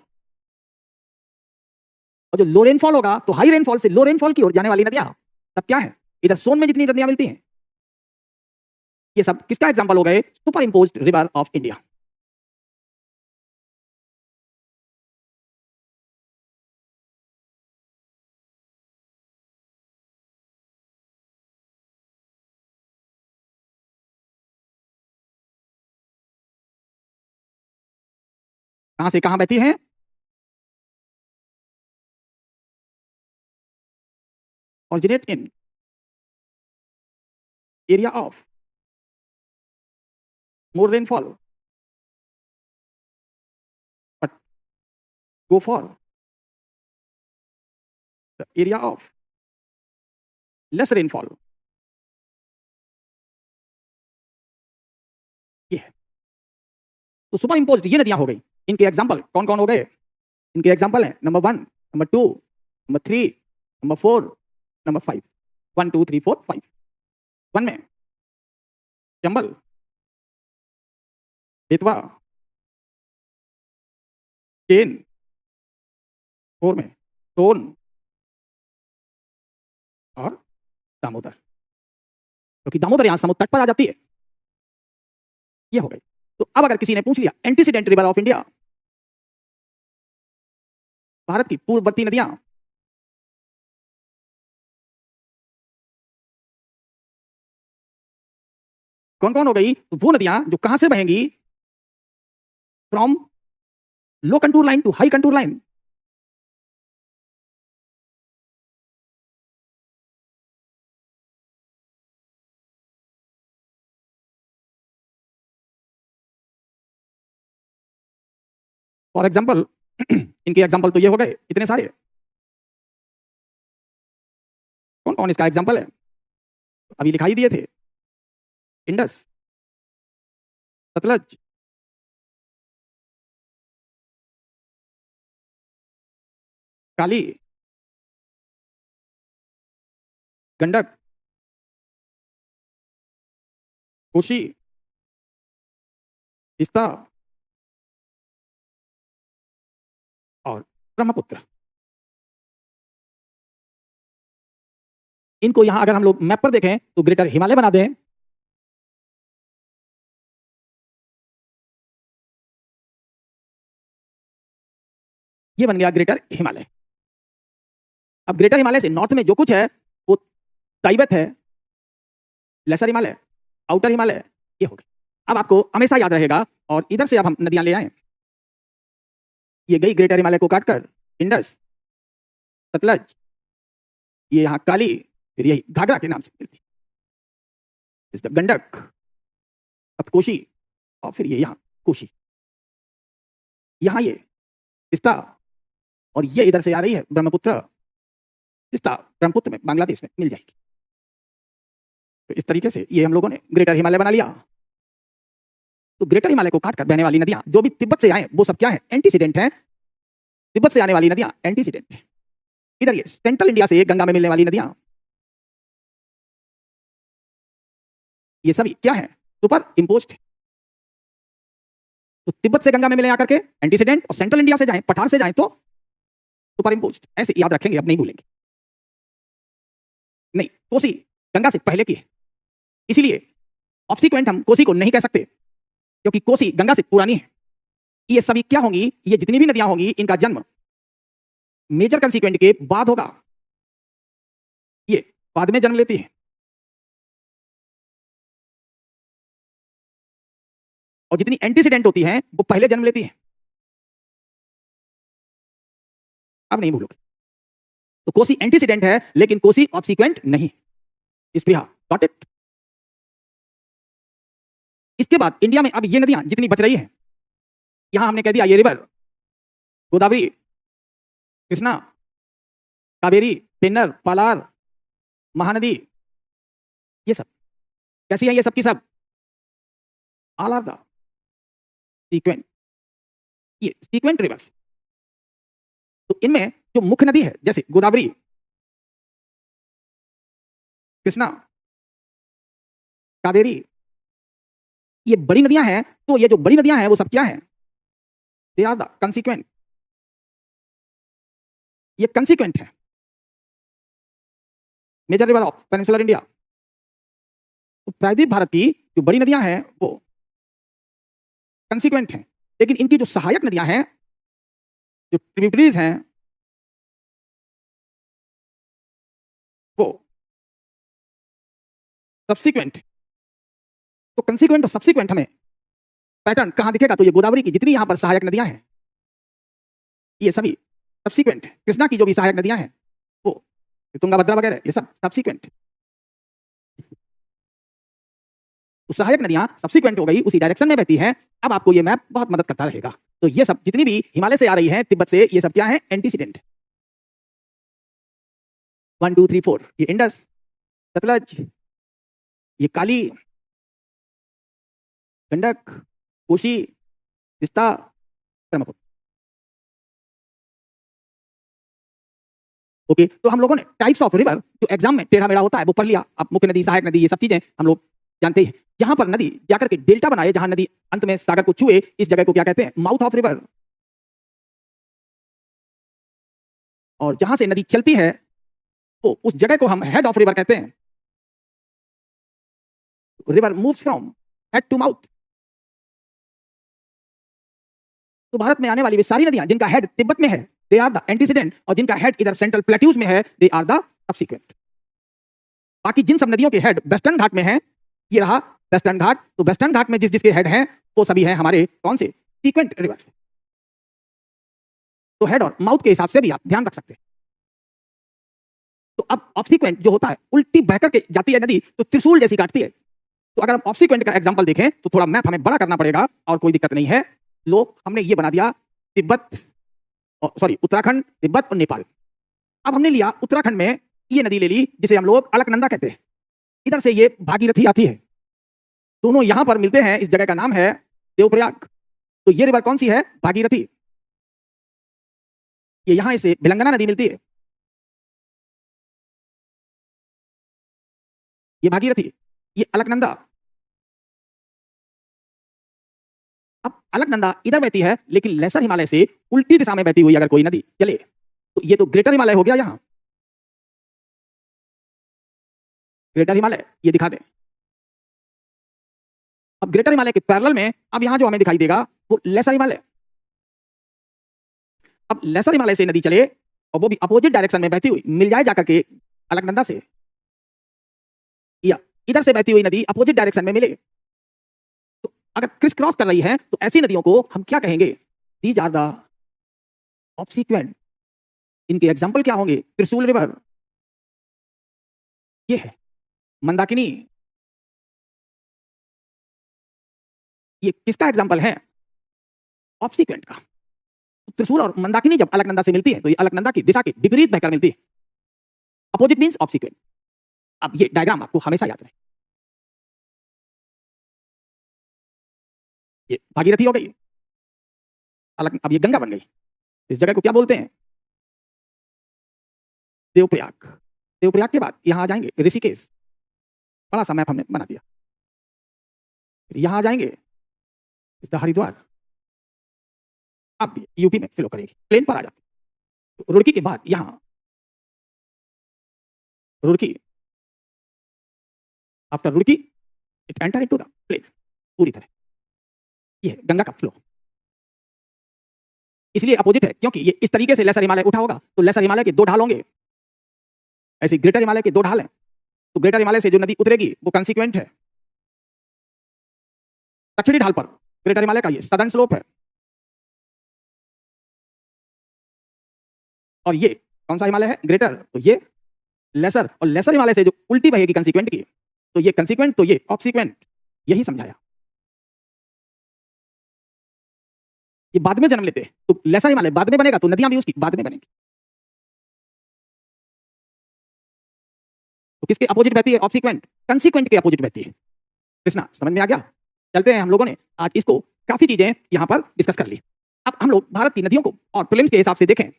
और जो लो रेनफॉल होगा तो हाई रेनफॉल से लो रेनफॉल की ओर जाने वाली नदियां तब क्या है? इधर सोन में जितनी नदियां मिलती हैं, ये सब किसका एग्जांपल हो गए? Super imposed river of India. कहां से कहां बहती हैं? originate in area of more rainfall but go for the area of less rainfall। ये है। तो सुपर इंपोज्ड ये नदियां हो गई। इनके एग्जाम्पल कौन कौन हो गए? इनके एग्जाम्पल है number 1, number 2, number 3, number 4, number 5। 1 2 3 4 5। 1 में चंबल, बेतवा, केन। 4 में सोन और दामोदर, क्योंकि दामोदर यहां समुद्र तट पर आ जाती है। ये हो गई। तो अब अगर किसी ने पूछ लिया antecedent river of India, Bharat की पूर्ववर्ती नदियां, कौन कौन हो गई? तो वो नदियां जो कहां से बहेंगी? From low contour line to high contour line. For example इनके एग्जाम्पल तो ये हो गए इतने सारे। कौन कौन इसका एग्जाम्पल है? अभी लिखाई दिए थे, इंडस, सतलज, काली, गंडक, कोशी, तीस्ता और ब्रह्मपुत्र। इनको यहां अगर हम लोग मैप पर देखें तो ग्रेटर हिमालय बना दें, ये बन गया ग्रेटर हिमालय। अब ग्रेटर हिमालय से नॉर्थ में जो कुछ है वो तिब्बत है, लेसर हिमालय, आउटर हिमालय, ये हो गया। अब आपको हमेशा याद रहेगा, और इधर से अब हम नदियां ले आए, ये गई ग्रेटर हिमालय को काटकर इंडस, सतलज, ये यहां काली, फिर यही घाघरा के नाम से मिलती है, गंडक, अब कोशी, और फिर ये यहां कोशी, यहां ये तिस्ता, और ये इधर से आ रही है ब्रह्मपुत्र, तिस्ता ब्रह्मपुत्र में बांग्लादेश में मिल जाएगी। तो इस तरीके से ये हम लोगों ने ग्रेटर हिमालय बना लिया। तो ग्रेटर हिमालय को काटकर बहने वाली नदियां जो भी तिब्बत से आए वो सब क्या है, एंटीसीडेंट है। तिब्बत से आने वाली नदियां एंटीसीडेंट है। इधर ये सेंट्रल इंडिया से गंगा में मिलने वाली नदियां, ये सभी क्या है, सुपर इम्पोज्ड। तो तिब्बत से गंगा में मिले आकर के एंटीसीडेंट, और सेंट्रल इंडिया से जाए, पठार से जाए तो सुपर इम्पोज्ड। ऐसे याद रखेंगे, अब नहीं भूलेंगे। नहीं, कोसी गंगा से पहले की है, इसीलिए ऑब्सिक्वेंट हम कोसी को नहीं कह सकते, क्योंकि कोसी गंगा से पुरानी है। ये सभी क्या होंगी, ये जितनी भी नदियां होंगी इनका जन्म मेजर कंसीक्वेंट के बाद होगा, ये बाद में जन्म लेती है। और जितनी एंटीसीडेंट होती हैं वो पहले जन्म लेती है। अब नहीं भूलोगे। तो कोसी एंटीसीडेंट है लेकिन कोसी ऑब्सिक्वेंट नहीं। स्पृहा गॉट इट। इसके बाद इंडिया में अब ये नदियां जितनी बच रही हैं, यहां हमने कह दिया ये रिवर गोदावरी, कृष्णा, कावेरी, पेन्नर, पालार, महानदी, ये सब कैसी है, ये सब की सब ऑल आर द सीक्वेंट, ये सीक्वेंट रिवर्स। तो इनमें जो मुख्य नदी है जैसे गोदावरी, कृष्णा, कावेरी, ये बड़ी नदियां हैं। तो ये जो बड़ी नदियां हैं वो सब क्या है, दे आर द कंसीक्वेंट, ये कंसीक्वेंट है major river of peninsular India. तो प्रायद्वीप भारत की जो बड़ी नदियां हैं वो कंसीक्वेंट हैं, लेकिन इनकी जो सहायक नदियां हैं, जो ट्रिब्यूटरीज हैं, वो सब्सिक्वेंट। तो कंसीक्वेंट और सब्सिक्वेंट हमें पैटर्न कहां दिखेगा, तो ये गोदावरी की जितनी यहां पर सहायक नदियां हैं ये सभी सब्सिक्वेंट। कृष्णा की जो भी सहायक नदियां हैं वो तुंगाभद्रा वगैरह ये सब सब्सिक्वेंट। तो सहायक नदियां सब्सिक्वेंट हो गई, उसी डायरेक्शन में बहती हैं। अब आपको ये मैप बहुत मदद करता रहेगा। तो ये सब जितनी भी हिमालय से आ रही है, तिब्बत से, ये सब क्या है, एंटीसीडेंट। 1 2 3 4, ये इंडस, सतलज, ये काली, गंडक, कोशी, तिस्ता, ब्रह्मपुत्र। ओके, तो हम लोगों ने टाइप्स ऑफ रिवर जो एग्जाम में टेढ़ा मेढ़ा होता है वो पढ़ लिया। अब मुख्य नदी, सहायक नदी, ये सब चीजें हम लोग जानते हैं। जहां पर नदी जाकर के डेल्टा बनाए, जहां नदी अंत में सागर को छुए, इस जगह को क्या कहते हैं, माउथ ऑफ रिवर। और जहां से नदी चलती है तो उस जगह को हम हेड ऑफ रिवर कहते हैं। River moves from head to mouth. तो भारत में आने वाली वे सारी नदियां जिनका हेड तिब्बत में है, दे आर द एंटीसीडेंट, और जिनका हेड इधर सेंट्रल प्लेट्यूज में है, दे आर द सब्सिक्वेंट। बाकी जिन सब नदियों के हेड वेस्टर्न घाट में है, ये रहा वेस्टर्न घाट। तो वेस्टर्न घाट में जिस जिसके हेड हैं वो सभी हैं हमारे कौन से, सीक्वेंट रिवर्स। तो हेड और माउथ के हिसाब से भी आप ध्यान रख सकते हैं। तो अब ऑब्सिक्वेंट जो होता है, उल्टी बहकर के जाती है नदी तो त्रिशूल जैसी काटती है। तो अगर हम ऑब्सिक्वेंट का एग्जांपल देखें तो थोड़ा मैप हमें बड़ा करना पड़ेगा, और कोई दिक्कत नहीं है। लो, हमने ये बना दिया तिब्बत, सॉरी उत्तराखंड, तिब्बत और नेपाल। अब हमने लिया उत्तराखंड में ये नदी ले ली जिसे हम लोग अलकनंदा कहते हैं। इधर से ये भागीरथी आती है, दोनों यहां पर मिलते हैं। इस जगह का नाम है देवप्रयाग। तो ये रिवर कौन सी है, भागीरथी। ये यहां इसे भिलंगना नदी मिलती है, ये भागीरथी, ये अलकनंदा। अब अलकनंदा इधर बहती है, लेकिन लेसर हिमालय से उल्टी दिशा में बहती हुई अगर कोई नदी चले तो ये तो ग्रेटर हिमालय हो गया यहां। ग्रेटर हिमालय ये दिखा दें। अब ग्रेटर हिमालय के पैरेलल में अब यहां जो हमें दिखाई देगा वो लेसर हिमालय। अब लेसर हिमालय से नदी चले और वो भी अपोजिट डायरेक्शन में बहती हुई मिल जाए जाकर के अलकनंदा से, या इधर से बहती हुई नदी अपोजिट डायरेक्शन में मिले, तो अगर क्रिस क्रॉस कर रही है तो ऐसी नदियों को हम क्या कहेंगे? These are the obsequent. इनके एग्जाम्पल क्या होंगे? त्रिशूल रिवर, ये है मंदाकिनी, ये किसका एग्जाम्पल है? ऑब्सिक्वेंट का। त्रिशूल और मंदाकिनी जब अलकनंदा से मिलती है तो ये अलकनंदा की दिशा के विपरीत बहकर मिलती है। Opposite means obsequent. अब ये डायग्राम आपको हमेशा याद रहे। ये भागीरथी हो गई, अब ये गंगा बन गई। इस जगह को क्या बोलते हैं? देवप्रयाग। देवप्रयाग के बाद यहां आ जाएंगे ऋषिकेश, बड़ा सा मैप हमने बना दिया। यहां आ जाएंगे हरिद्वार, अब यूपी में फ्लो करेगी, प्लेन पर आ जाती है। रुड़की के बाद यहां Roorkee, after Roorkee it enter into the plain पूरी तरह। ये गंगा का फ्लो इसलिए अपोजिट है क्योंकि ये इस तरीके से लेसर हिमालय उठा होगा, तो लेसर हिमालय के दो ढाल होंगे, ऐसे ग्रेटर हिमालय के दो ढाल हैं। तो ग्रेटर हिमालय से जो नदी उतरेगी वो कंसिक्वेंट है। दक्षिणी ढाल पर ग्रेटर हिमालय का ये सदर्न स्लोप है, और ये कौन सा हिमालय है? ग्रेटर। तो ये लेसर, और लेसर हिमालय से जो उल्टी बहेगी कंसिक्वेंट की, तो ये कंसिक्वेंट, तो ये ऑब्सिक्वेंट। यही समझाया। ये बाद में जन्म लेते हैं, तो लेसर हिमालय बाद में बनेगा तो नदियां भी उसकी बाद में बनेंगी। तो किसके अपोजिट बहती है? ऑब्सिक्वेंट। कंसिक्वेंट के अपोजिट बहती है। कृष्णा, समझ में आ गया? चलते हैं। हम लोगों ने आज इसको काफी चीजें यहां पर डिस्कस कर ली। अब हम लोग भारत की नदियों को और प्रीलिम्स के हिसाब से देखें।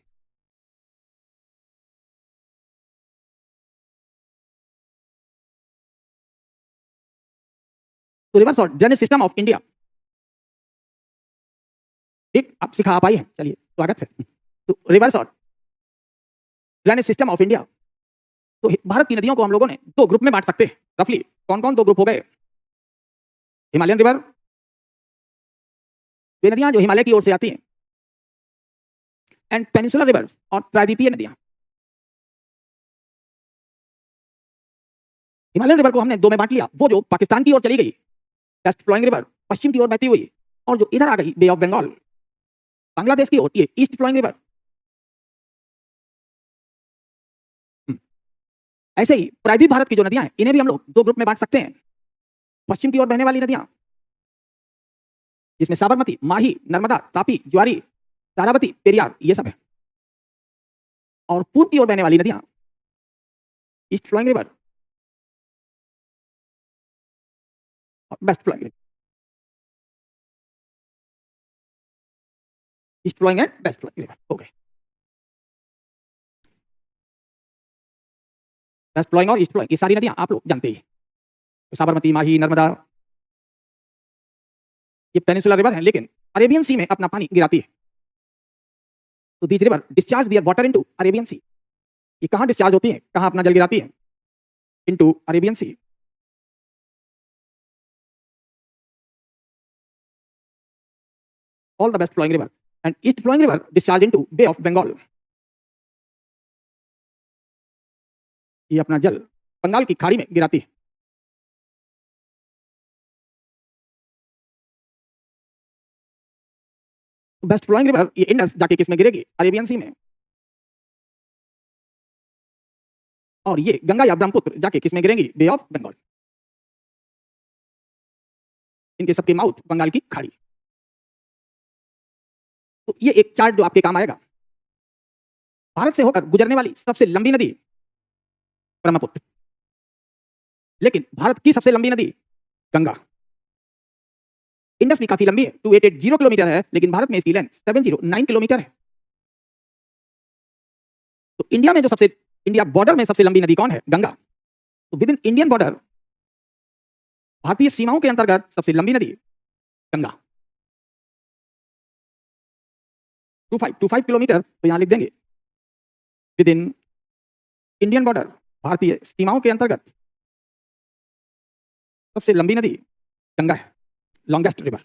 तो रिवर्स और ड्रेनेज सिस्टम ऑफ इंडिया, ठीक, आप सिखा पाई है, चलिए स्वागत है। तो रिवर्स और ड्रेनेज सिस्टम ऑफ इंडिया, तो भारत की नदियों को हम लोगों ने दो ग्रुप में बांट सकते हैं रफली। कौन कौन दो ग्रुप हो गए? हिमालयन रिवर, वे नदियां जो हिमालय की ओर से आती हैं, एंड पेनिनसुलर रिवर्स और प्रायद्वीपीय नदियां। हिमालयन रिवर को हमने दो में बांट लिया, वो जो पाकिस्तान की ओर चली गई वेस्ट फ्लोइंग रिवर, पश्चिम की ओर बहती हुई, और जो इधर आ गई बे ऑफ बंगाल, बांग्लादेश की ओर, ये ईस्ट फ्लोइंग रिवर। ऐसे ही प्रायद्वीप भारत की जो नदियां हैं, इन्हें भी हम लोग दो ग्रुप में बांट सकते हैं। पश्चिम की ओर बहने वाली नदियां, जिसमें साबरमती, माही, नर्मदा, तापी, ज्वारी, तारावती, पेरियार, ये सब है। और पूर्व की ओर बहने वाली नदियां, ईस्ट फ्लोइंग रिवर और west flowing river. East flowing and west flowing river हो गए। वेस्ट फ्लोइंग और ईस्ट फ्लोइंग, ये सारी नदियां आप लोग जानते ही। साबरमती, माही, नर्मदा, ये पेनिनसुलर रिवर है, लेकिन अरेबियन सी में अपना पानी गिराती है। तो these river discharge their water into Arabian sea. ये कहां डिस्चार्ज होती है, कहां अपना जल गिराती है? Into Arabian sea. All the west flowing river and east flowing river discharge into bay of Bengal. ये अपना जल बंगाल की खाड़ी में गिराती है। वेस्ट फ्लोइंग रिवर ये इंडस जाके किस में गिरेगी? अरेबियन सी में। और ये गंगा या ब्रह्मपुत्र जाके किस में गिरेंगी? बे ऑफ बंगाल। इनके सबके माउथ बंगाल की खाड़ी। तो ये एक चार्ट जो आपके काम आएगा। भारत से होकर गुजरने वाली सबसे लंबी नदी ब्रह्मपुत्र, लेकिन भारत की सबसे लंबी नदी गंगा। इंडस भी काफी लंबी है, 2880 किलोमीटर है, लेकिन भारत में इसकी लेंथ 709 किलोमीटर है। तो इंडिया में जो सबसे, इंडिया बॉर्डर में सबसे लंबी नदी कौन है? गंगा। तो विद इन इंडियन बॉर्डर, भारतीय सीमाओं के अंतर्गत सबसे लंबी नदी गंगा, 2525 किलोमीटर। तो यहां लिख देंगे विद इन इंडियन बॉर्डर, भारतीय सीमाओं के अंतर्गत सबसे लंबी नदी गंगा है, longest river.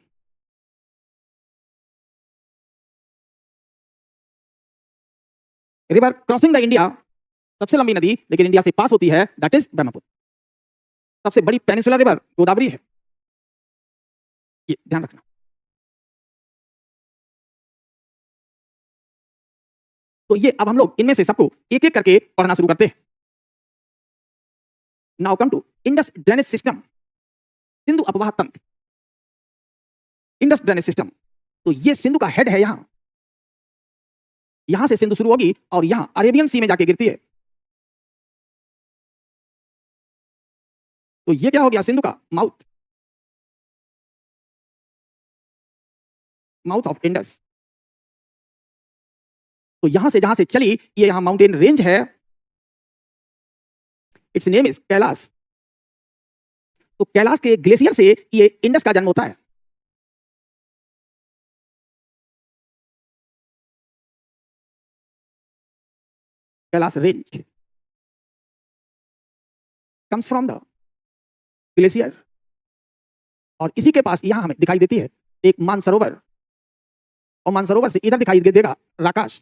River crossing the India, सबसे लंबी नदी लेकिन इंडिया से पास होती है, दैट इज ब्रह्मपुत्र। सबसे बड़ी पेनिसुलर रिवर गोदावरी है, ये ध्यान रखना। तो ये अब हम लोग इनमें से सबको एक एक करके पढ़ना शुरू करते हैं। Now come to Indus drainage system, Sindhu अपवाह तंत्र। इंडस ड्रेनेज सिस्टम, तो ये सिंधु का हेड है, यहां से सिंधु शुरू होगी और यहां अरेबियन सी में जाके गिरती है। तो ये क्या हो गया, सिंधु का माउथ, माउथ ऑफ इंडस। तो यहां से जहां से चली, ये यहां माउंटेन रेंज है, इट्स नेम इज कैलाश। तो कैलाश के ग्लेशियर से ये इंडस का जन्म होता है। Kailash range comes from the glacier, और इसी के पास यहां हमें दिखाई देती है एक मानसरोवर, और मानसरोवर से इधर दिखाई देगा Rakas.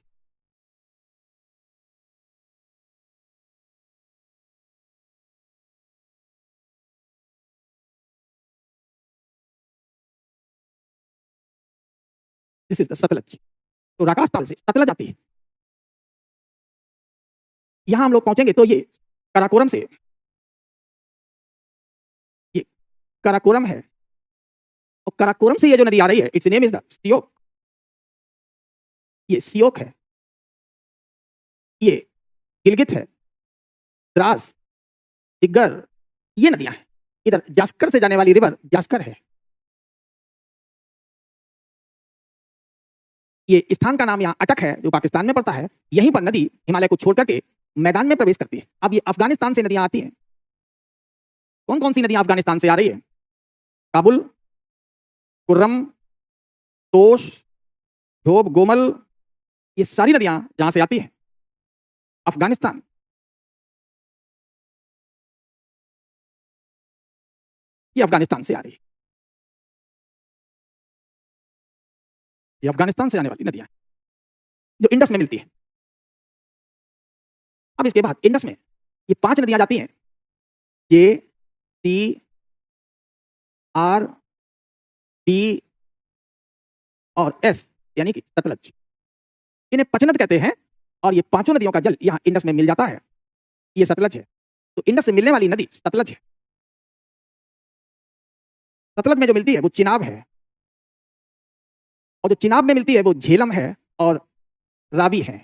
This is the Sutlej. तो राकाश ताल से सतलज आती है। यहां हम लोग पहुंचेंगे तो ये कराकोरम से, ये कराकोरम है, और कराकोरम से ये जो नदी आ रही है, it's name is the Seok. ये सियोक है, ये गिलगित है, द्रास, तिग्गर, ये नदियां हैं। इधर जास्कर से जाने वाली रिवर जास्कर है। ये स्थान का नाम यहाँ अटक है, जो पाकिस्तान में पड़ता है। यहीं पर नदी हिमालय को छोड़ करके मैदान में प्रवेश करती है। अब ये अफगानिस्तान से नदियां आती हैं। कौन कौन सी नदियां अफगानिस्तान से आ रही है? काबुल, कुर्रम, तोश, झोब, गोमल, ये सारी नदियां जहां से आती हैं अफगानिस्तान। ये अफगानिस्तान से आ रही है, ये अफगानिस्तान से आने वाली नदियां जो इंडस में मिलती है। अब इसके बाद इंडस में ये 5 नदियां जाती हैं, के, टी, आर, टी और एस, यानी कि सतलज। इन्हें पचनद कहते हैं, और ये 5 नदियों का जल यहां इंडस में मिल जाता है। ये सतलज है। तो इंडस से मिलने वाली नदी सतलज है। सतलज में जो मिलती है वो चिनाब है, और जो चिनाब में मिलती है वो झेलम है और रावी है।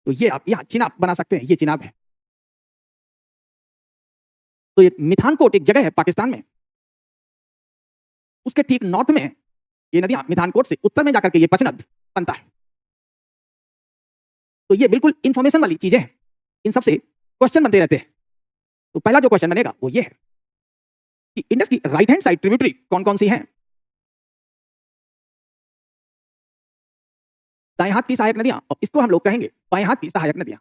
तो ये आप यहां चिनाब बना सकते हैं, ये चिनाब है। तो ये मिथानकोट एक जगह है पाकिस्तान में, उसके ठीक नॉर्थ में ये नदियां मिथानकोट से उत्तर में जाकर के ये पचनद बनता है। तो ये बिल्कुल इंफॉर्मेशन वाली चीजें हैं, इन सबसे क्वेश्चन बनते रहते हैं। तो पहला जो क्वेश्चन बनेगा वो ये है कि इंडस की राइट हैंड साइड ट्रिब्यूटरी कौन कौन सी हैं? दाएं हाथ की सहायक नदियां, और इसको हम लोग कहेंगे बाएं हाथ की सहायक नदियां।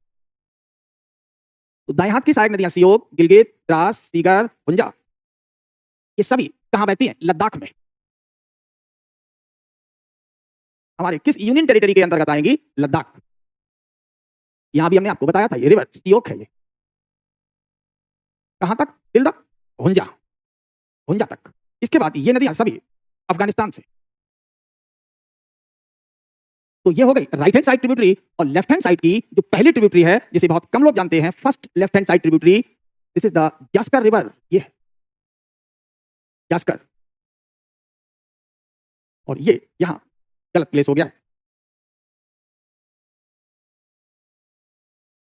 तो दाएं हाथ की सहायक नदियां सियोक, गिलगित, द्रास, सीगर, हुंजा, ये सभी कहां बहती हैं? लद्दाख में। हमारे किस यूनियन टेरिटरी के अंतर्गत आएंगी? लद्दाख। यहां भी हमने आपको बताया था ये रिवर सियोक है। ये कहां तक? टिल द हुंजा, हुंजा तक। इसके बाद ये नदियां सभी अफगानिस्तान से। तो ये हो गई राइट हैंड साइड ट्रिब्यूटरी। और लेफ्ट हैंड साइड की जो पहली ट्रिब्यूटरी है, जिसे बहुत कम लोग जानते हैं, first left hand side tributary, this is the Zanskar river. ये है जास्कर, और ये यहां गलत प्लेस हो गया है।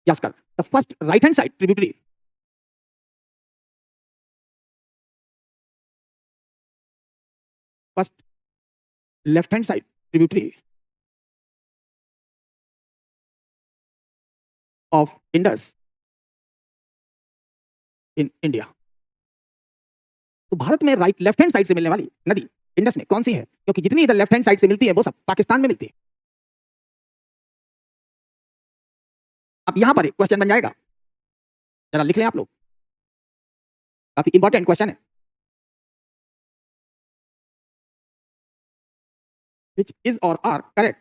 Zanskar the first right hand side tributary, first left hand side tributary of Indus in India. तो भारत में राइट लेफ्ट हैंड साइड से मिलने वाली नदी इंडस में कौन सी है? क्योंकि जितनी इधर लेफ्ट हैंड साइड से मिलती है वो सब पाकिस्तान में मिलती है। अब यहां पर एक क्वेश्चन बन जाएगा, जरा लिख लें आप लोग। काफी इंपॉर्टेंट क्वेश्चन है। Which is or are correct,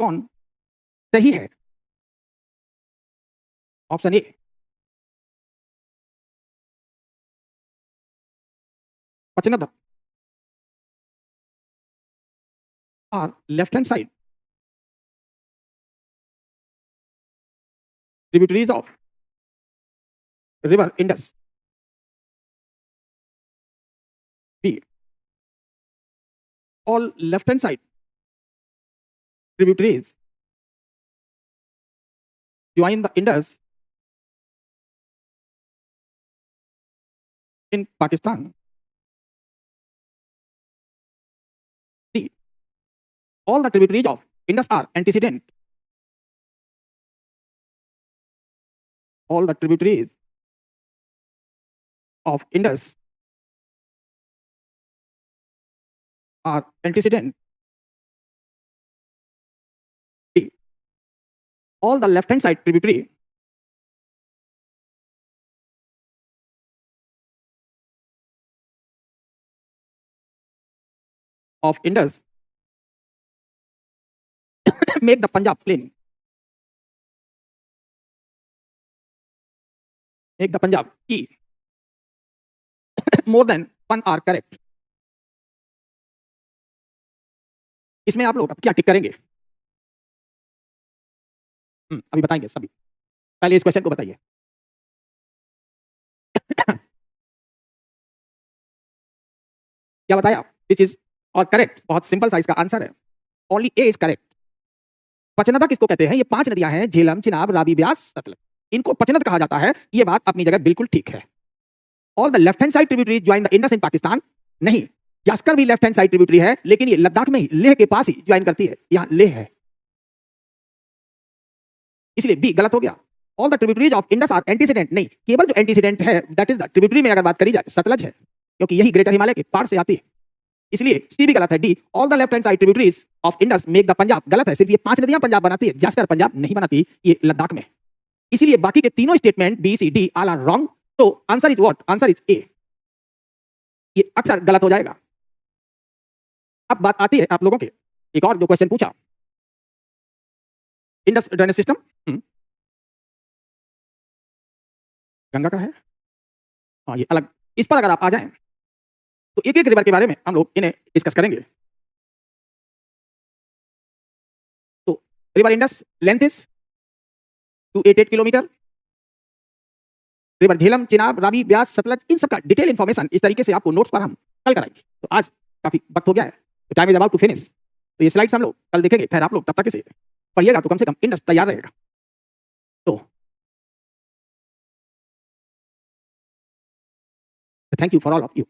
कौन सही है? Option A Panchnad, are left hand side tributaries of river Indus, B all left hand side tributaries join the Indus in Pakistan, C all the tributaries of Indus are antecedent, all the tributaries of Indus are antecedent, D all the left hand side tributary of Indus make the Punjab plain, make the Punjab E more than one are correct। इसमें आप लोग अब क्या टिक करेंगे? अभी बताएंगे सभी, पहले इस क्वेश्चन को बताइए। क्या बताया? विच इज और करेक्ट, बहुत सिंपल सा इसका आंसर है, ओनली ए इज करेक्ट। पचनदा किसको कहते हैं? ये 5 नदियां हैं, झेलम, चिनाब, रावी, ब्यास, सतलज, इनको पचनद कहा जाता है। ये बात अपनी जगह बिल्कुल ठीक है। All the left hand side tributaries join the Indus in Pakistan, नहीं, जास्कर भी लेफ्ट हैंड साइड ट्रिब्यूटरी है, लेकिन ये लद्दाख में ही, लेह के पास ही ज्वाइन करती है, यहां लेह है, इसलिए बी गलत हो गया। All the tributaries of Indus are antecedent, नहीं, केवल जो एंटीसीडेंट है दैट इज द ट्रिब्यूटरी में अगर बात करी जाए सतलज है, क्योंकि यही ग्रेटर हिमालय के पार से आती है, इसलिए सी भी गलत है। D all the left hand side tributaries of Indus make the Punjab, गलत है। सिर्फ ये 5 नदियां पंजाब बनाती है, जास्कर पंजाब नहीं बनाती, ये लद्दाख में। इसलिए बाकी के तीनों statement B C D all are wrong. तो answer is what? Answer is A. ये अक्सर गलत हो जाएगा। अब बात आती है आप लोगों के एक और जो क्वेश्चन पूछा, इंडस ड्रेनेज सिस्टम गंगा का है, हाँ ये अलग। इस पर अगर आप आ जाएं तो एक एक रिवर के बारे में हम लोग इन्हें डिस्कस करेंगे। तो river Indus length is 288 kilometre, river Jhelum, Chenab, Ravi, Beas, Sutlej, इन सबका डिटेल इंफॉर्मेशन इस तरीके से आपको नोट्स पर हम कल कराएंगे। तो आज काफी वक्त हो गया है, तो time is about to finish. तो ये स्लाइड्स हम लोग कल देखेंगे। खैर आप लोग तब तक इसे पढ़िएगा तो कम से कम इंडस तैयार रहेगा। तो thank you for all of you.